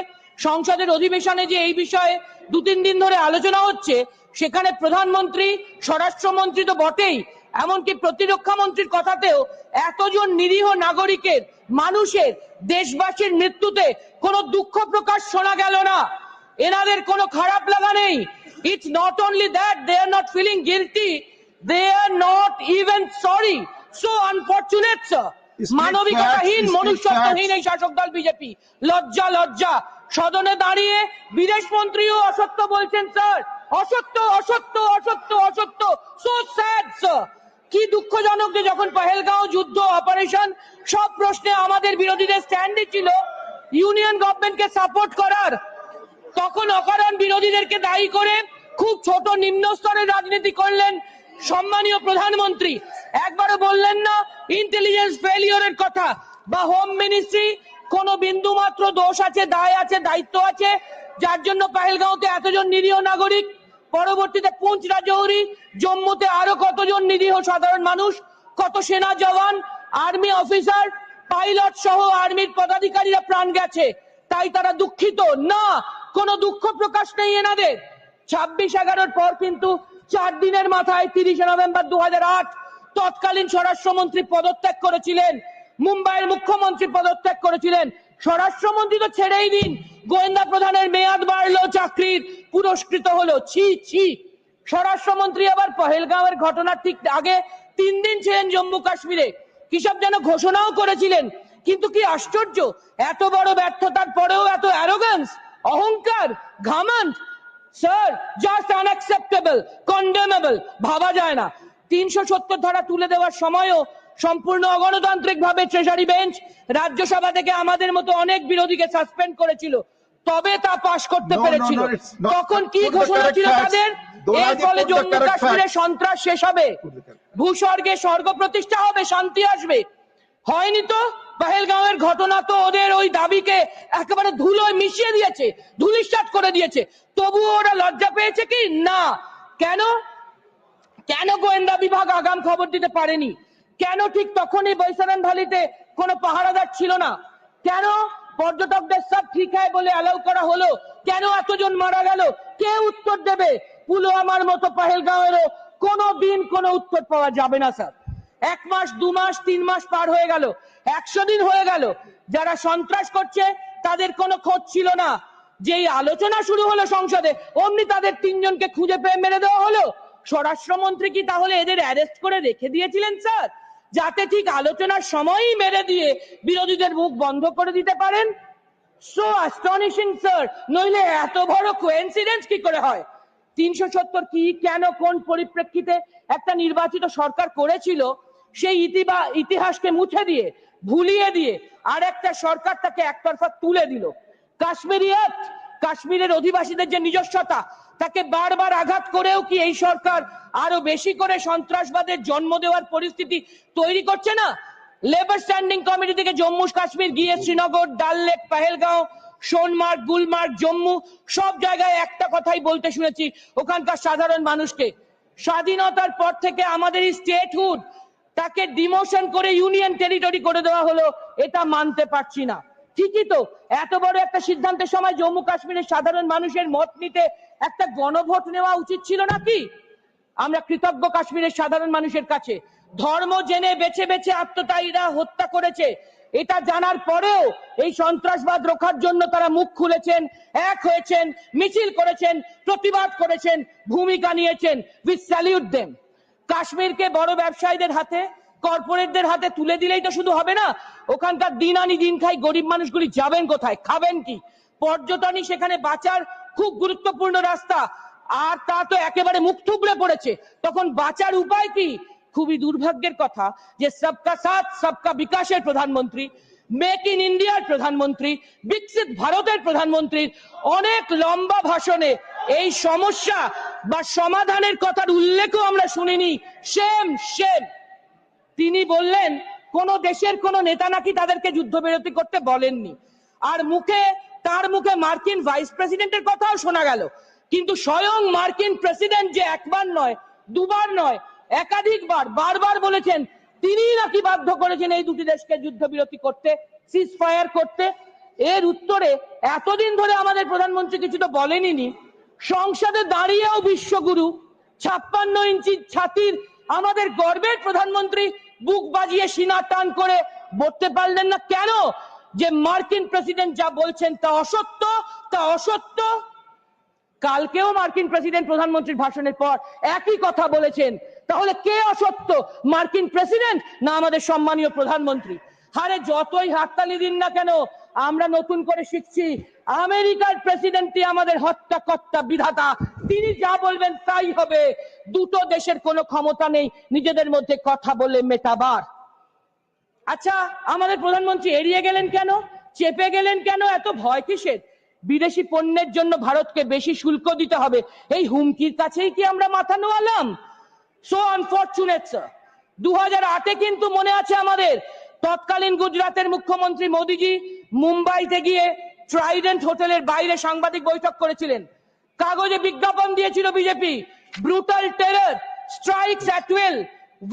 সংসদের অধিবেশনে যে এই বিষয়ে 2-3 দিন ধরে আলোচনা হচ্ছে, সেখানে প্রধানমন্ত্রী, স্বরাষ্ট্রমন্ত্রী তো বটেই, এমনকি প্রতিরক্ষা মন্ত্রীর কথাতেও এতজন নিরীহ নাগরিকের, মানুষের, দেশবাসীর মৃত্যুতে কোনো দুঃখ প্রকাশ শোনা গেল না। এনাদের কোনো খারাপ লাগা নেই। It's not only that they are not feeling guilty, they are not even sorry. So unfortunate, sir. মানবিকতাহীন, মনুষ্যত্বহীন এই শাসক দল বিজেপি। লজ্জা লজ্জা। সদনে দাঁড়িয়ে বিদেশ মন্ত্রীও অসত্য বলছেন স্যার। অসত্য অসত্য অসত্য অসত্য। So sad sir. কি দুঃখজনক যে যখন পহেলগাঁও যুদ্ধ অপারেশন সব প্রশ্নে আমাদের বিরোধীদের স্ট্যান্ডই ছিল ইউনিয়ন গভর্নমেন্টকে সাপোর্ট করার, তখন অকারণ বিরোধীদেরকে দায়ী করে খুব ছোট নিম্ন স্তরের রাজনীতি করলেন সম্মানীয় প্রধানমন্ত্রী। একবারও বললেন না ইন্টেলিজেন্স ফেলিওরের কথা বা হোম মিনিস্ট্রি কোন বিন্দু মাত্র দোষ আছে, দায় আছে, দায়িত্ব আছে, যার জন্য পহেলগাঁওতে এতজন নিরীহ নাগরিক, পরবর্তীতে পুঞ্চ রাজৌরি, জম্মুতে আরো কতজন নিরীহ সাধারণ মানুষ, কত সেনা জওয়ান, আর্মি অফিসার, পাইলট সহ আর্মির পদাধিকারীরা প্রাণ গেছে, তাই তারা দুঃখিত না, কোনো দুঃখ প্রকাশ নেই এনাদের। 26/11 পর কিন্তু 4 দিনের মাথায় 30 নভেম্বর 2008 তৎকালীন স্বরাষ্ট্রমন্ত্রী পদত্যাগ করেছিলেন, মুম্বাইয়ের মুখ্যমন্ত্রী পদত্যাগ করেছিলেন। স্বরাষ্ট্রমন্ত্রী তো ছেড়েই দিন, গোয়েন্দা প্রধানের মেয়াদ বাড়লো, চাকরির পুরস্কৃত হলো। ছি ছি। স্বরাষ্ট্রমন্ত্রী আবার পহেলগাঁওয়ের ঘটনার ঠিক আগে 3 দিন ছিলেন জম্মু কাশ্মীরে, কি সব যেন ঘোষণাও করেছিলেন। কিন্তু কি আশ্চর্য, এত বড় ব্যর্থতার পরেও এত অ্যারোগ্যান্স, অহংকার, ঘামান্ড, স্যার, জাস্ট আনঅ্যাকসেপ্টেবল, কন্ডেমেবল, ভাবা যায় না। 370 ধারা তুলে দেওয়ার সময়ও সম্পূর্ণ অগণতান্ত্রিক ভাবে ট্রেজারি বেঞ্চ রাজ্যসভা থেকে আমাদের মতো অনেক বিরোধীকে সাসপেন্ড করেছিল, তবে তা পাশ করতে পেরেছিল। তখন কি ঘোষণা ছিল তাদের? এর ফলে জম্মু কাশ্মীরে সন্ত্রাস শেষ হবে, ভূস্বর্গে স্বর্গ প্রতিষ্ঠা হবে, শান্তি আসবে। হয়নি তো। পহেলগাঁওয়ের ঘটনা তো ওদের ওই দাবিকে একেবারে ধুলোয় মিশিয়ে দিয়েছে, ধুলিসাৎ করে দিয়েছে। তবুও ওরা লজ্জা পেয়েছে কি না? কেন? কেন গোয়েন্দা বিভাগ আগাম খবর দিতে পারেনি? কেন ঠিক তখনই বৈশারণ ভ্যালিতে কোনো পাহারাদার ছিল না? কেন পর্যটকদের সব ঠিক হয় বলে অ্যালাউ করা হলো? কেন এতজন মারা গেল? কে উত্তর দেবে? পুলওয়ামার মতো পহেলগাঁওয়েরও কোনো দিন কোনো উত্তর পাওয়া যাবে না স্যার। 1 মাস, 2 মাস, 3 মাস পার হয়ে গেল, 100 দিন হয়ে গেল, যারা সন্ত্রাস করছে তাদের কোনো খোঁজ ছিল না। যেই আলোচনা শুরু হলো সংসদে, অমনি তাদের 3 জনকে খুঁজে পেয়ে মেরে দেওয়া হলো। স্বরাষ্ট্রমন্ত্রী কি তাহলে এদের অ্যারেস্ট করে রেখে দিয়েছিলেন স্যার, যাতে ঠিক আলোচনার সময়ই মেরে দিয়ে বিরোধীদের মুখ বন্ধ করে দিতে পারেন? So astonishing sir. নইলে এত বড় কোইন্সিডেন্স কি করে হয়? 370 কি, কেন, কোন পরিপ্রেক্ষিতে একটা নির্বাচিত সরকার করেছিল, সেই ইতিহাসকে মুছে দিয়ে, ভুলিয়ে দিয়ে আর একটা সরকার তাকে একতরফা তুলে দিল। কাশ্মীরিয়াত, কাশ্মীরের অধিবাসীদের যে নিজস্বতা, তাকে বারবার আঘাত করেও কি এই সরকার আরো বেশি করে সন্ত্রাসবাদের জন্ম দেওয়ার পরিস্থিতি তৈরি করছে না? লেবার স্ট্যান্ডিং কমিটি থেকে জম্মু কাশ্মীর গিয়ে শ্রীনগর, ডাল লেক, পহেলগাঁও, সোনমার্গ, গুলমার্গ, জম্মু সব জায়গায় একটা কথাই বলতে শুনেছি ওখানকার সাধারণ মানুষকে, স্বাধীনতার পর থেকে আমাদের এই স্টেটহুড তাকে ডিমোশন করে ইউনিয়ন টেরিটরি করে দেওয়া হলো, এটা মানতে পারছি না। ঠিকই তো, এত বড় একটা সিদ্ধান্তের সময় জম্মু কাশ্মীরের সাধারণ মানুষের মত নিতে একটা গণভোট নেওয়া উচিত ছিল নাকি? আমরা কৃতজ্ঞ কাশ্মীরের সাধারণ মানুষের কাছে। ধর্ম জেনে বেছে বেছে আত্মতায়ীরা হত্যা করেছে, এটা জানার পরেও এই সন্ত্রাসবাদ রোখার জন্য তারা মুখ খুলেছেন, এক হয়েছেন, মিছিল করেছেন, প্রতিবাদ করেছেন, ভূমিকা নিয়েছেন। We salute them. কাশ্মীরকে বড় ব্যবসায়ীদের হাতে, কর্পোরেটদের হাতে তুলে দিলেই তো শুধু হবে না, ওখানকার দিন আনি দিন খাই গরিব মানুষগুলি যাবেন কোথায়, খাবেন কি? পর্যটনই সেখানে বাঁচার খুব গুরুত্বপূর্ণ রাস্তা, আর তা তো একেবারে মুখ থুবড়ে পড়েছে। তখন বাঁচার উপায় কি? খুবই দুর্ভাগ্যের কথা যে সবকা সাথ সবকা বিকাশের প্রধানমন্ত্রী, মেক ইন ইন্ডিয়ার প্রধানমন্ত্রী, বিকশিত ভারতের প্রধানমন্ত্রীর অনেক লম্বা ভাষণে এই সমস্যা বা সমাধানের কথার উল্লেখও আমরা শুনিনি। সেম সেম তিনি বললেন কোন দেশের কোন নেতা নাকি তাদেরকে যুদ্ধবিরতি করতে বলেননি, আর তার মুখে মার্কিন ভাইস প্রেসিডেন্টের কথাও শোনা গেল, কিন্তু স্বয়ং মার্কিন প্রেসিডেন্ট যে একবার নয়, দুবার নয়, একাধিকবার বারবার বলেছেন তিনি নাকি বাধ্য করেছেন এই দুটি দেশকে যুদ্ধবিরতি করতে, সিজ ফায়ার করতে। এর উত্তরে এতদিন ধরে আমাদের প্রধানমন্ত্রী কিছু তো বলেনই। সংসদে দাঁড়িয়েও বিশ্বগুরু 56 ইঞ্চি ছাতির আমাদের গর্বের প্রধানমন্ত্রী বুক বাজিয়ে সিনা টান করে বলতে পারলেন না কেন যে মার্কিন প্রেসিডেন্ট যা বলছেন তা অসত্য, তা অসত্য। কালকেও মার্কিন প্রেসিডেন্ট প্রধানমন্ত্রীর ভাষণের পর একই কথা বলেছেন। তাহলে কে অসত্য, মার্কিন প্রেসিডেন্ট না আমাদের সম্মানীয় প্রধানমন্ত্রী? হারে যতই হাততালি দিন না কেন, আমরা নতুন করে শিখছি আমেরিকার প্রেসিডেন্টই আমাদের হত্যাকর্তা বিধাতা, তিনি যা বলবেন তাই হবে। দুটো দেশের কোনো ক্ষমতা নেই নিজেদের মধ্যে কথা বলে মেটাবার। আচ্ছা, আমাদের প্রধানমন্ত্রী এড়িয়ে গেলেন কেন, চেপে গেলেন কেন, এত ভয় কিসের? বিদেশি পণ্যের জন্য ভারতকে বেশি শুল্ক দিতে হবে, এই হুমকির কাছেই কি আমরা মাথা নোয়ালাম? So unfortunate sir. 2008-এ কিন্তু মনে আছে আমাদের, তৎকালীন গুজরাটের মুখ্যমন্ত্রী মোদিজি মুম্বাইতে গিয়ে ট্রাইডেন্ট হোটেলের বাইরে সাংবাদিক বৈঠক করেছিলেন। কাগজে বিজ্ঞাপন দিয়েছিল BJP, brutal terror strikes at will,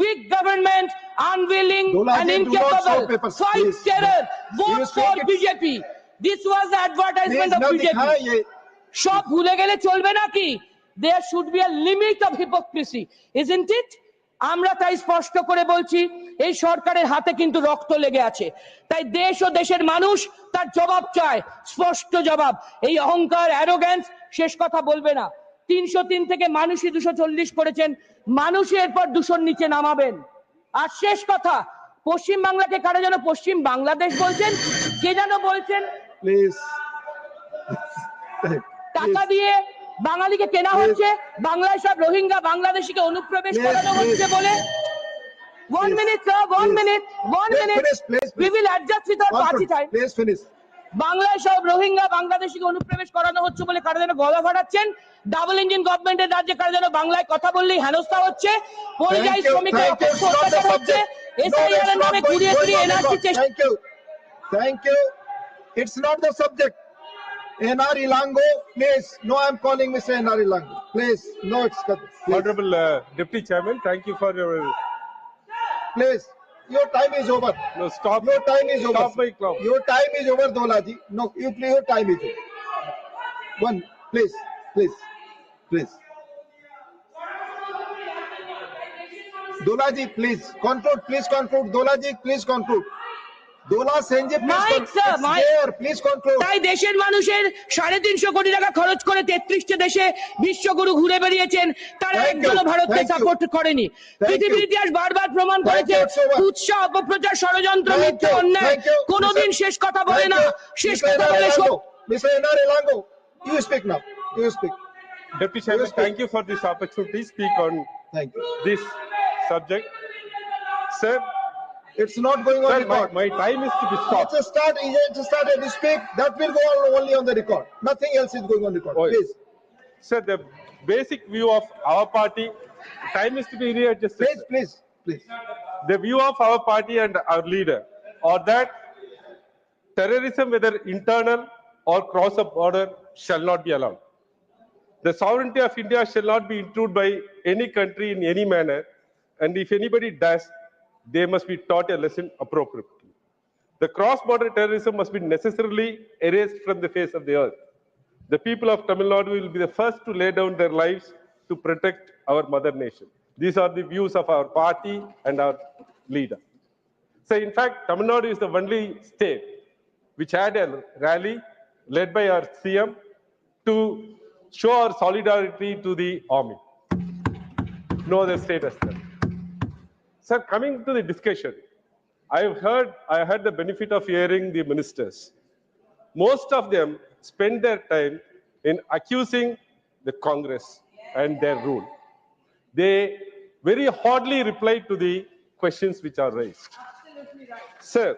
weak government, unwilling and incapable, fight terror, vote for BJP. This was the advertisement of BJP. সব ভুলে গেলে চলবে নাকি? There should be a limit of hypocrisy, isn't it? আমরা তাই স্পষ্ট করে বলছি, এই সরকারের হাতে কিন্তু রক্ত লেগে আছে, তাই দেশ ও দেশের মানুষ তার জবাব চায়, স্পষ্ট জবাব। এই অহংকার, অ্যারোগ্যান্স শেষ কথা বলবে না। 303 থেকে মানুষই 240 করেছেন, মানুষই এরপর 200 নিচে নামাবেন। আর শেষ কথা, পশ্চিম বাংলাকে কারা যেন পশ্চিম বাংলাদেশ বলছেন, কে যেন বলছেন, প্লিজ টাকা দিয়ে বাঙালিকে কেনা হচ্ছে, বাংলায় সব রোহিঙ্গা বাংলাদেশিকে অনুপ্রবেশ করানো হচ্ছে বলে। 1 minute sir, 1 minute, 1 minute, we will adjust with our party time. Please finish. বাংলায় সব রোহিঙ্গা বাংলাদেশিকে অনুপ্রবেশ করানো হচ্ছে বলে কারা যেন গলা ফাটাচ্ছেন। ডাবল ইঞ্জিন গভর্নমেন্টের রাজ্যে কারা যেন বাংলায় কথা বললেই হেনস্থা হচ্ছে, পরিযায়ী শ্রমিকের অত্যাচার হচ্ছে, এসআইআর এর নামে ঘুরিয়ে ঘুরিয়ে এনআরসি চেষ্টা। Thank you. It's not the subject. NR Ilango, please. No, I'm calling Mr. NR Ilango. Please. No, it's please. Honorable Deputy Chairman, thank you for your. Please. Your time is over. No, stop. Your time is over. Stop my clock. Your time is over, Dolaji. No, your time is over. One, please. Dolaji, please conclude. Dolaji, please conclude. Dola Senji, please conclude. তাই দেশের মানুষের 350 কোটি টাকা খরচ করে 33টে দেশে বিশ্বগুরু ঘুরে বেরিয়েছেন, তারা একজনও ভারতকে সাপোর্ট করেনি। পৃথিবীর ইতিহাস বারবার প্রমাণ করেছে উৎসাহ, অপপ্রচার, ষড়যন্ত্র, মিথ্যা, অন্যায় কোনোদিন শেষ কথা বলে না। শেষ কথা বলে Mr. NR Ilango, you speak now. Deputy Chairman, thank you for this opportunity to speak on this subject. Sir, it's not going on record. My time is to be stopped. It's a start and speak. That will go on only on the record. Nothing else is going on record. Oh, please. Sir, the basic view of our party, time is to be readjusted. Please. The view of our party and our leader are that terrorism, whether internal or cross a border, shall not be allowed. The sovereignty of India shall not be intruded by any country in any manner, and if anybody does, they must be taught a lesson appropriately. The cross-border terrorism must be necessarily erased from the face of the earth. The people of Tamil Nadu will be the first to lay down their lives to protect our mother nation. These are the views of our party and our leader. So in fact, Tamil Nadu is the only state which had a rally led by our CM to show our solidarity to the army. No other state has done. Sir, coming to the discussion, I had the benefit of hearing the ministers. Most of them spend their time in accusing the Congress and their rule. They very hardly reply to the questions which are raised. Sir,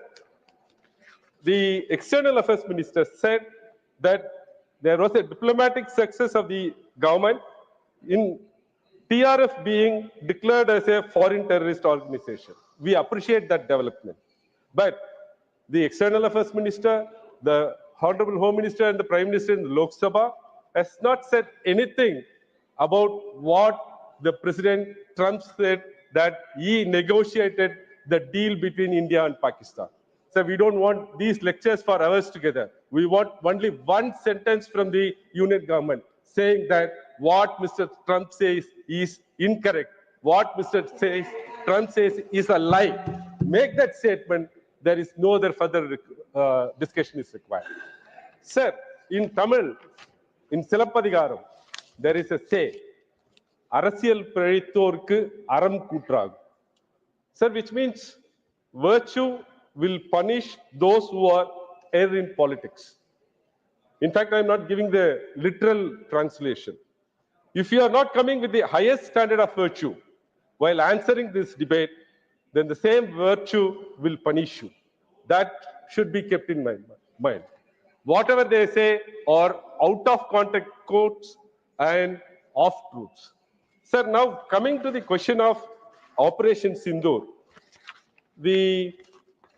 the External Affairs Minister said that there was a diplomatic success of the government in TRF being declared as a foreign terrorist organization. We appreciate that development. But the External Affairs Minister, the Honorable Home Minister and the Prime Minister in the Lok Sabha has not said anything about what the President Trump said, that he negotiated the deal between India and Pakistan. So we don't want these lectures for hours together. We want only one sentence from the union government saying that what Mr. Trump says is incorrect. What Mr. Trump says is a lie. Make that statement. There is no other further discussion is required. Sir, in Tamil, in Silappadigaram, there is a say, Arasiyal Pazhittorkku Aram Kootragum. Sir, which means virtue will punish those who are err in politics. In fact, I am not giving the literal translation. If you are not coming with the highest standard of virtue while answering this debate, then the same virtue will punish you. That should be kept in mind. Whatever they say are out of context quotes and off truths. Sir, now coming to the question of Operation Sindhur, the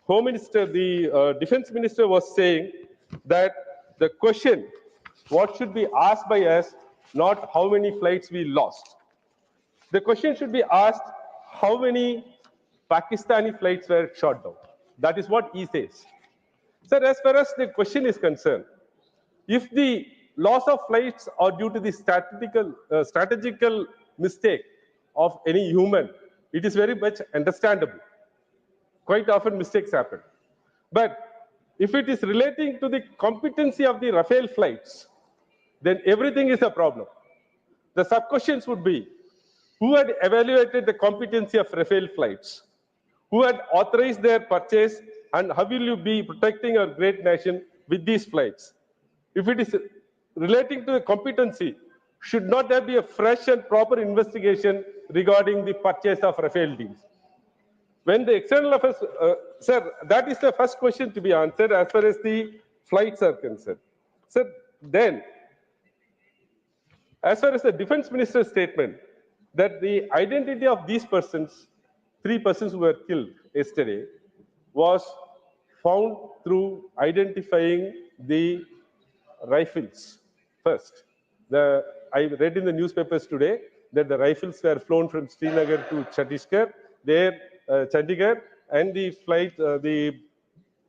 Home Minister, the Defense Minister was saying that the question, what should be asked by us, not how many flights we lost. The question should be asked, how many Pakistani flights were shot down? That is what he says. Sir, as far as the question is concerned, if the loss of flights are due to the strategical mistake of any human, it is very much understandable. Quite often mistakes happen. But if it is relating to the competency of the Rafale flights, then everything is a problem. The sub-questions would be, who had evaluated the competency of Rafale flights? Who had authorized their purchase, and how will you be protecting our great nation with these flights? If it is relating to the competency, should not there be a fresh and proper investigation regarding the purchase of Rafale deals? When the external affairs, sir, that is the first question to be answered as far as the flights are concerned. Sir, then, as far as the defense minister's statement that the identity of these persons, 3 persons who were killed yesterday, was found through identifying the rifles first. I read in the newspapers today that the rifles were flown from Srinagar to Chandigarh, and the flight, the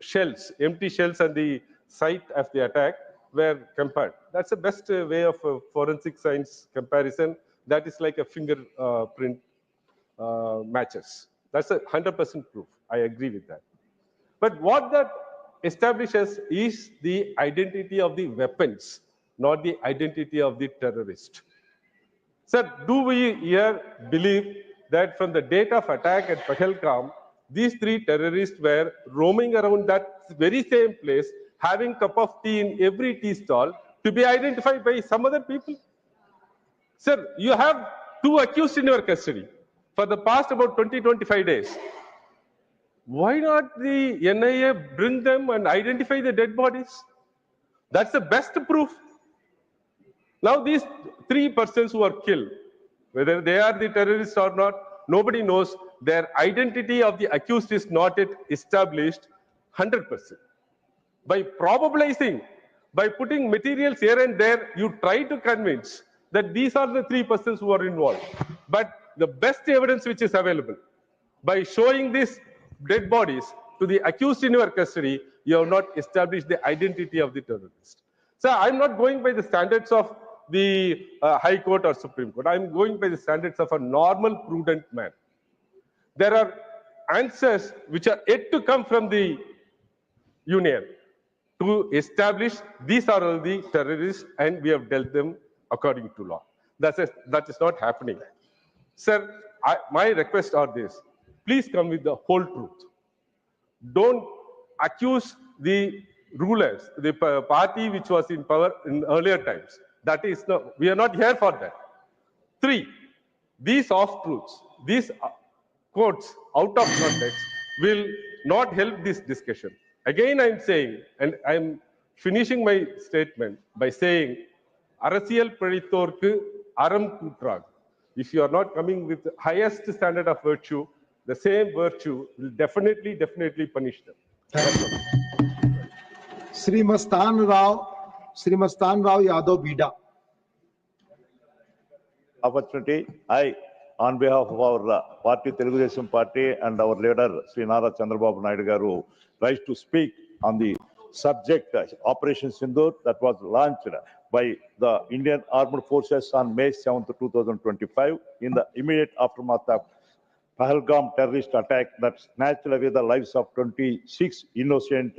shells, empty shells and the site of the attack were compared. That's the best way of forensic science comparison. That is like a fingerprint matches. That's 100% proof. I agree with that. But what that establishes is the identity of the weapons, not the identity of the terrorist. Sir, do we here believe that from the date of attack at Pahalgam, these 3 terrorists were roaming around that very same place, having cup of tea in every tea stall, to be identified by some other people? Sir, you have 2 accused in your custody for the past about 20-25 days. Why not the NIA bring them and identify the dead bodies? That's the best proof. Now these 3 persons who are killed, whether they are the terrorists or not, nobody knows. Their identity of the accused is not yet established 100%. By probabilizing, by putting materials here and there, you try to convince that these are the 3 persons who are involved. But the best evidence which is available, by showing these dead bodies to the accused in your custody, you have not established the identity of the terrorist. So I'm not going by the standards of the High Court or Supreme Court. I'm going by the standards of a normal, prudent man. There are answers which are yet to come from the Union to establish these are all the terrorists and we have dealt them according to law. That is not happening. Sir, my requests are this. Please come with the whole truth. Don't accuse the rulers, the party which was in power in earlier times. That is not, we are not here for that. 3, these off-truths, these quotes out of context will not help this discussion. Again, I'm saying, and I'm finishing my statement by saying, Arasiyal Pazhittorkku aram kutrag. If you are not coming with the highest standard of virtue, the same virtue will definitely punish them. Srimastan Rao Yadav Bida. Opportunity. I, on behalf of our party, Telugu Desam Party, and our leader, Sri Nara Chandrababu Naidu Garu, rise to speak on the subject Operation Sindhur that was launched by the Indian Armed Forces on May 7th, 2025, in the immediate aftermath of Pahalgam terrorist attack that snatched away the lives of 26 innocent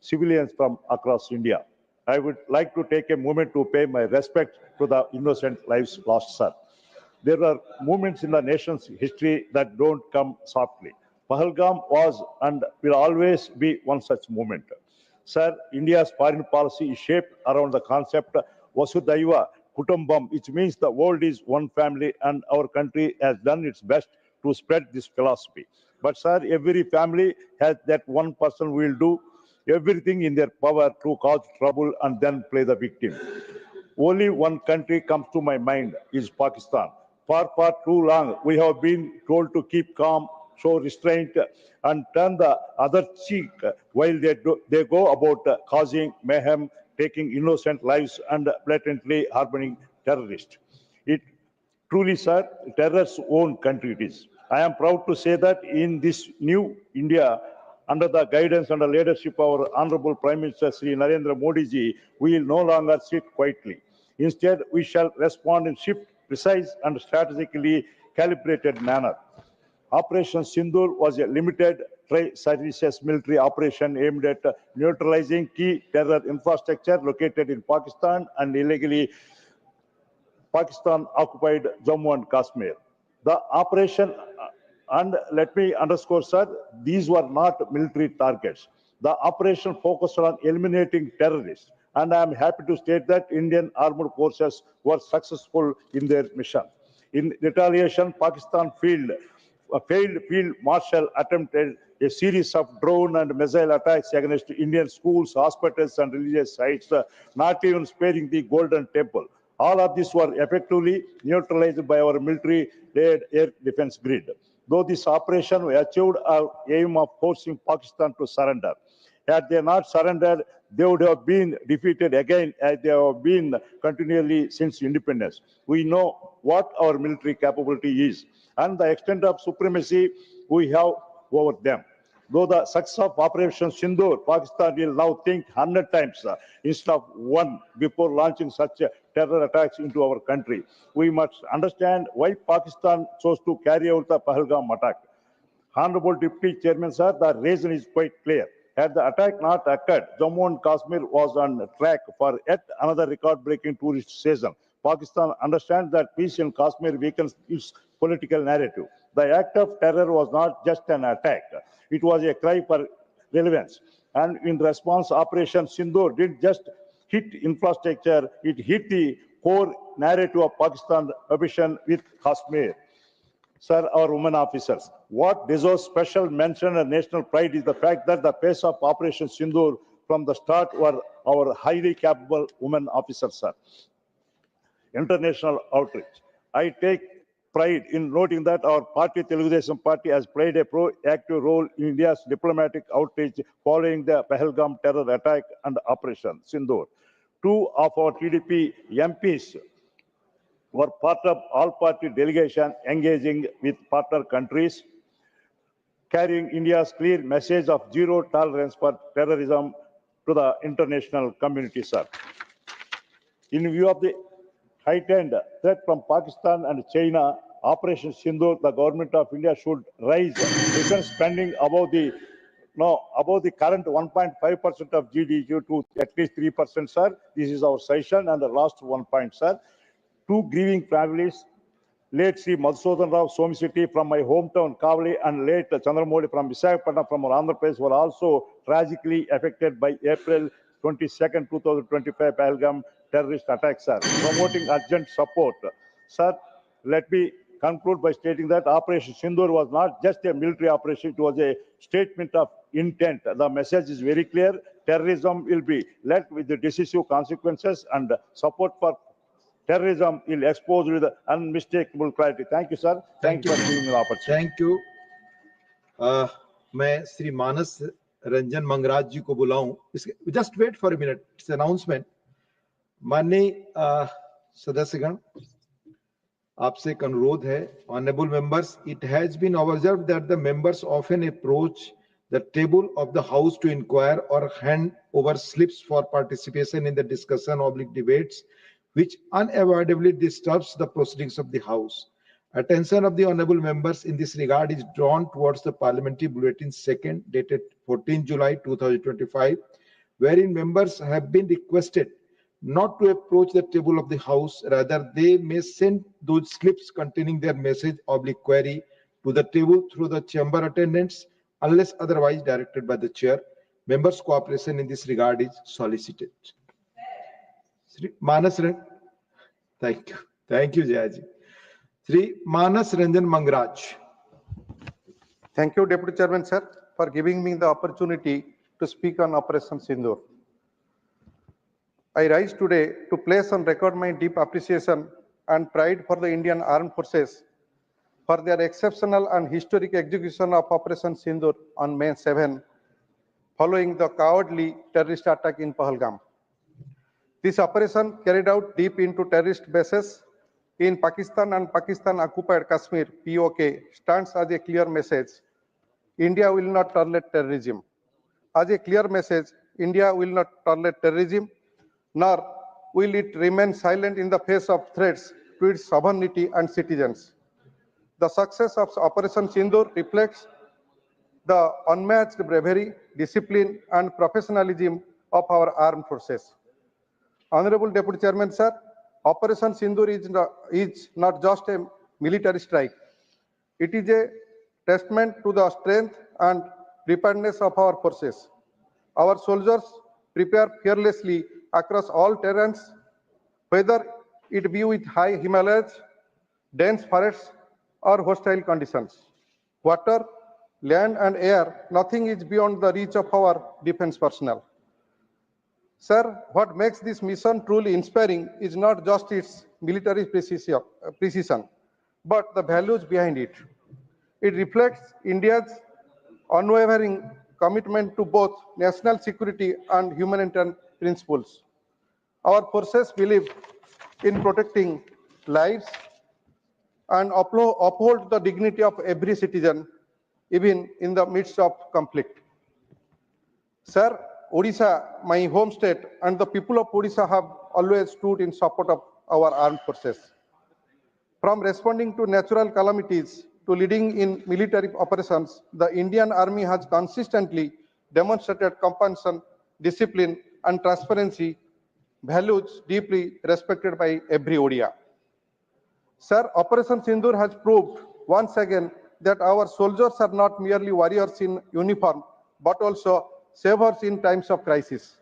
civilians from across India. I would like to take a moment to pay my respect to the innocent lives lost, sir. There are moments in the nation's history that don't come softly. Pahalgam was and will always be one such moment. Sir, India's foreign policy is shaped around the concept Vasudhaiva Kutumbam, which means the world is one family, and our country has done its best to spread this philosophy. But sir, every family has that one person who will do everything in their power to cause trouble and then play the victim. Only one country comes to my mind is Pakistan. For far too long, we have been told to keep calm, show restraint, and turn the other cheek while they go about causing mayhem, taking innocent lives, and blatantly harboring terrorists. It truly, sir, terror's own country it is. I am proud to say that in this new India, under the guidance and the leadership of our Honorable Prime Minister Sri Narendra Modi ji, we will no longer sit quietly. Instead, we shall respond in swift, precise, and strategically calibrated manner. Operation Sindhur was a limited tri-services military operation aimed at neutralizing key terror infrastructure located in Pakistan and illegally Pakistan-occupied Jammu and Kashmir. The operation, and let me underscore, sir, these were not military targets. The operation focused on eliminating terrorists, and I am happy to state that Indian armed forces were successful in their mission. In retaliation, Pakistan failed field marshal attempted a series of drone and missile attacks against Indian schools, hospitals, and religious sites, not even sparing the Golden Temple. All of these were effectively neutralized by our military-led air defense grid. Though this operation achieved our aim of forcing Pakistan to surrender. Had they not surrendered, they would have been defeated again as they have been continually since independence. We know what our military capability is and the extent of supremacy we have over them. Though the success of Operation Sindhur, Pakistan will now think 100 times instead of one before launching such terror attacks into our country. We must understand why Pakistan chose to carry out the Pahalgam attack. Honorable Deputy Chairman, sir, the reason is quite clear. Had the attack not occurred, Jammu and Kashmir was on track for yet another record-breaking tourist season. Pakistan understands that peace in Kashmir weakens its political narrative. The act of terror was not just an attack. It was a cry for relevance. And in response, Operation Sindhur didn't just hit infrastructure, it hit the core narrative of Pakistan obsession with Kashmir. Sir, our women officers, what deserves special mention and national pride is the fact that the pace of Operation Sindhur from the start were our highly capable women officers, sir. International outreach. I take pride in noting that our party, Telugu Desam Party, has played a proactive role in India's diplomatic outreach following the Pahalgam terror attack and Operation Sindhur. Two of our TDP MPs were part of all-party delegation engaging with partner countries, carrying India's clear message of zero tolerance for terrorism to the international community, sir. In view of the heightened threat from Pakistan and China, Operation Sindhur, the government of India should raise defense spending above the current 1.5% of GDP to at least 3%, sir. This is our session. And the last one point, sir. Two grieving families, late Sri Madhusudan Rao Somisheti from my hometown Kavali and late Chandramoli from Visakhapatnam from our Andhra Pradesh were also tragically affected by April 22nd, 2025 Pahalgam terrorist attacks, sir. Promoting urgent support. Sir, let me conclude by stating that Operation Sindhur was not just a military operation, it was a statement of intent. The message is very clear. Terrorism will be led with the decisive consequences and support for terrorism will expose with unmistakable clarity. Thank you, sir. Thank you for giving me the opportunity. Thank you. मैं श्री मानस रंजन मंगराज जी को बुलाऊं। Just wait for a minute, it's announcement. माननीय सदस्यगण, आपसे एक अनुरोध है। Honourable members, it has been observed that the members often approach the table of the house to inquire or hand over slips for participation in the discussion or debates, which unavoidably disturbs the proceedings of the house. Attention of the honorable members in this regard is drawn towards the Parliamentary Bulletin second, dated 14 July 2025, wherein members have been requested not to approach the table of the house. Rather, they may send those slips containing their message or query to the table through the chamber attendants, unless otherwise directed by the chair. Members' cooperation in this regard is solicited. Sri Manas thank you, Jayaji. Sri Manas Ranjan Mangraj. Thank you, Deputy Chairman, sir, for giving me the opportunity to speak on Operation Sindhur. I rise today to place on record my deep appreciation and pride for the Indian Armed Forces for their exceptional and historic execution of Operation Sindhur on May 7, following the cowardly terrorist attack in Pahalgam. This operation, carried out deep into terrorist bases in Pakistan and Pakistan-occupied Kashmir, POK, stands as a clear message: India will not tolerate terrorism. As a clear message, India will not tolerate terrorism, nor will it remain silent in the face of threats to its sovereignty and citizens. The success of Operation Sindhur reflects the unmatched bravery, discipline, and professionalism of our armed forces. Honorable Deputy Chairman, sir, Operation Sindhur is not just a military strike. It is a testament to the strength and preparedness of our forces. Our soldiers prepare fearlessly across all terrains, whether it be with high Himalayas, dense forests, or hostile conditions. Water, land, and air, nothing is beyond the reach of our defense personnel. Sir, what makes this mission truly inspiring is not just its military precision, but the values behind it. It reflects India's unwavering commitment to both national security and humanitarian principles. Our forces believe in protecting lives and uphold the dignity of every citizen, even in the midst of conflict. Sir, Odisha, my home state, and the people of Odisha have always stood in support of our armed forces. From responding to natural calamities to leading in military operations, the Indian Army has consistently demonstrated compassion, discipline, and transparency, values deeply respected by every Odia. Sir, Operation Sindhur has proved once again that our soldiers are not merely warriors in uniform, but also savers in times of crisis.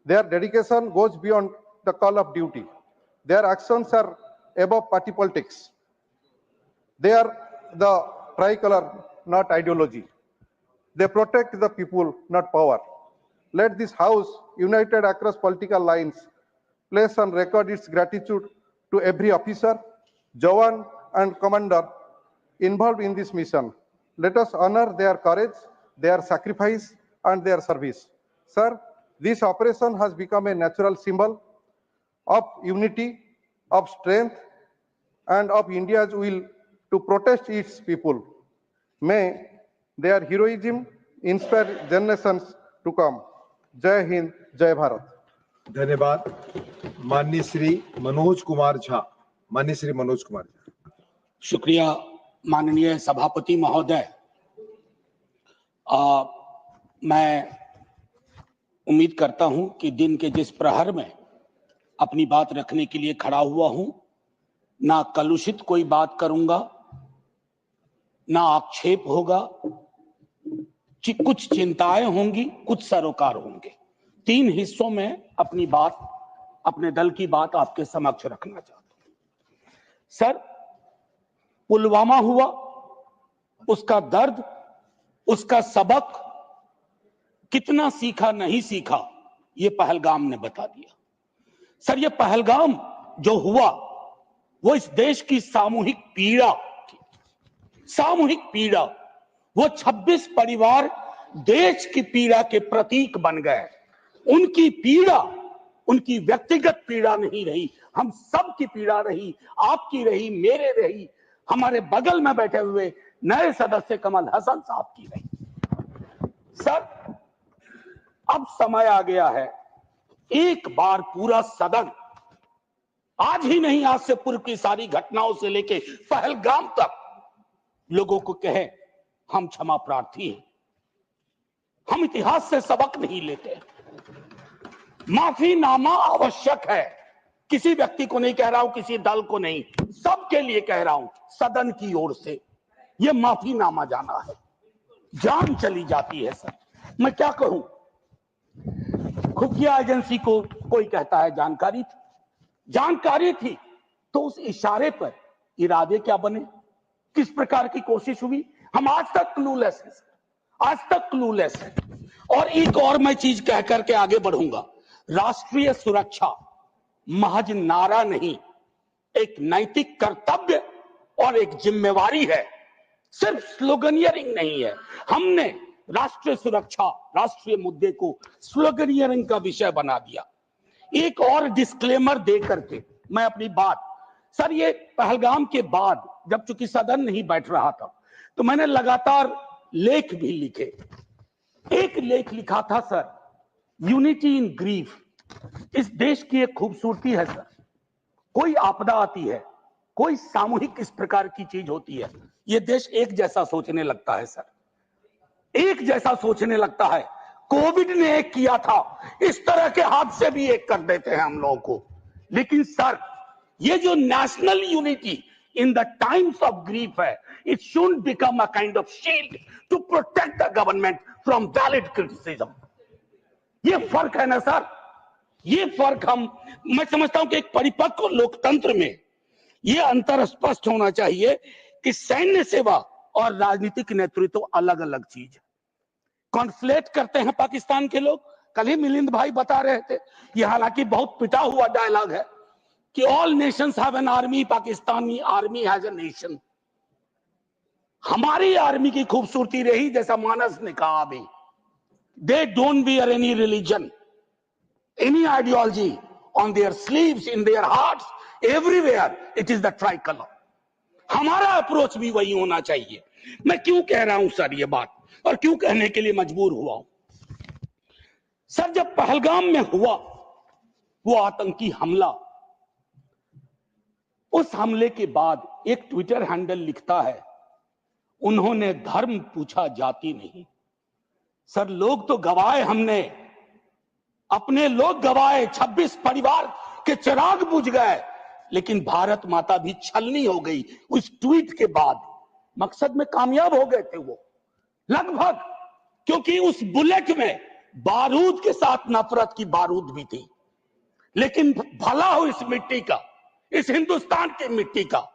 Their dedication goes beyond the call of duty. Their actions are above party politics. They are the tricolor, not ideology. They protect the people, not power. Let this House, united across political lines, place on record its gratitude to every officer, Jawan, and commander involved in this mission. Let us honor their courage, their sacrifice, and their service. Sir, this operation has become a natural symbol of unity, of strength, and of India's will to protect its people. May their heroism inspire generations to come. Jai Hind, Jai Bharat. धन्यवाद। माननीय श्री मनोज कुमार झा। माननीय श्री मनोज कुमार झा। शुक्रिया माननीय सभापति महोदय। मैं उम्मीद करता हूं कि दिन के जिस प्रहर में अपनी बात रखने के लिए खड़ा हुआ हूं, ना कलुषित कोई बात करूंगा, ना आक्षेप होगा, कुछ चिंताएं होंगी, कुछ सरोकार होंगे। 3 हिस्सों में अपनी बात, अपने दल की बात आपके समक्ष रखना चाहता हूं। सर, पुलवामा हुआ, उसका दर्द, उसका सबक कितना सीखा नहीं सीखा, ये पहलगाम ने बता दिया। सर, ये पहलगाम जो हुआ वो इस देश की सामूहिक पीड़ा थी, सामूहिक पीड़ा। वो 26 परिवार देश की पीड़ा के प्रतीक बन गए। उनकी पीड़ा उनकी व्यक्तिगत पीड़ा नहीं रही, हम सब की पीड़ा रही, आपकी रही, मेरे रही, हमारे बगल में बैठे हुए नए सदस्य कमल हसन साहब की रही। सर, अब समय आ गया है एक बार पूरा सदन, आज ही नहीं आज से पूर्व की सारी घटनाओं से लेके पहलगाम तक लोगों को कहे हम क्षमा प्रार्थी हैं, हम इतिहास से सबक नहीं लेते। माफीनामा आवश्यक है, किसी व्यक्ति को नहीं कह रहा हूं, किसी दल को नहीं, सबके लिए कह रहा हूं, सदन की ओर से यह माफीनामा जाना है। जान चली जाती है सर, मैं क्या कहूं। खुफिया एजेंसी को कोई कहता है जानकारी थी तो उस इशारे पर इरादे क्या बने, किस प्रकार की कोशिश हुई, हम आज तक क्लूलेस हैं, आज तक क्लूलेस हैं। और एक और मैं चीज कह करके आगे बढ़ूंगा, राष्ट्रीय सुरक्षा महज नारा नहीं, एक नैतिक कर्तव्य और एक जिम्मेवारी है, सिर्फ स्लोगनियरिंग नहीं है। हमने राष्ट्रीय सुरक्षा, राष्ट्रीय मुद्दे को स्लोगनियरिंग का विषय बना दिया। एक और डिस्क्लेमर दे करके मैं अपनी बात, सर ये पहलगाम के बाद जब चूंकि सदन नहीं बैठ रहा था तो मैंने लगातार लेख भी लिखे। एक लेख लिखा था सर, यूनिटी इन ग्रीफ। इस देश की एक खूबसूरती है सर, कोई आपदा आती है, कोई सामूहिक इस प्रकार की चीज होती है, ये देश एक जैसा सोचने लगता है सर, एक जैसा सोचने लगता है। कोविड ने एक किया था, इस तरह के हादसे भी एक कर देते हैं हम लोगों को। लेकिन सर ये जो national unity in the times of grief है, it should become a kind of shield to protect the government from valid criticism. ये फर्क है ना सर, ये फर्क मैं समझता हूं कि एक परिपक्व लोकतंत्र में ये अंतर स्पष्ट होना चाहिए कि सैन्य सेवा और राजनीतिक नेतृत्व अलग अलग चीज है। कॉन्फ्लेट करते हैं पाकिस्तान के लोग। कल ही मिलिंद भाई बता रहे थे, ये हालांकि बहुत पिटा हुआ डायलॉग है कि all Nations have an army, Pakistani army has a nation. हमारी आर्मी की खूबसूरती रही, जैसा मानस ने कहा अभी, they don't wear any religion, any ideology on their sleeves, in their hearts, everywhere it is the tricolour. हमारा अप्रोच भी वही होना चाहिए। मैं क्यों कह रहा हूं सर ये बात, और क्यों कहने के लिए मजबूर हुआ हूं सर, जब पहलगाम में हुआ वो आतंकी हमला, उस हमले के बाद एक ट्विटर हैंडल लिखता है, उन्होंने धर्म पूछा, जाति नहीं। सर लोग तो गवाए, हमने अपने लोग गवाए, 26 परिवार के चिराग बुझ गए, लेकिन भारत माता भी छलनी हो गई उस ट्वीट के बाद। मकसद में कामयाब हो गए थे वो लगभग, क्योंकि उस बुलेट में बारूद के साथ नफरत की बारूद भी थी। लेकिन भला हो इस मिट्टी का, इस हिंदुस्तान की मिट्टी का,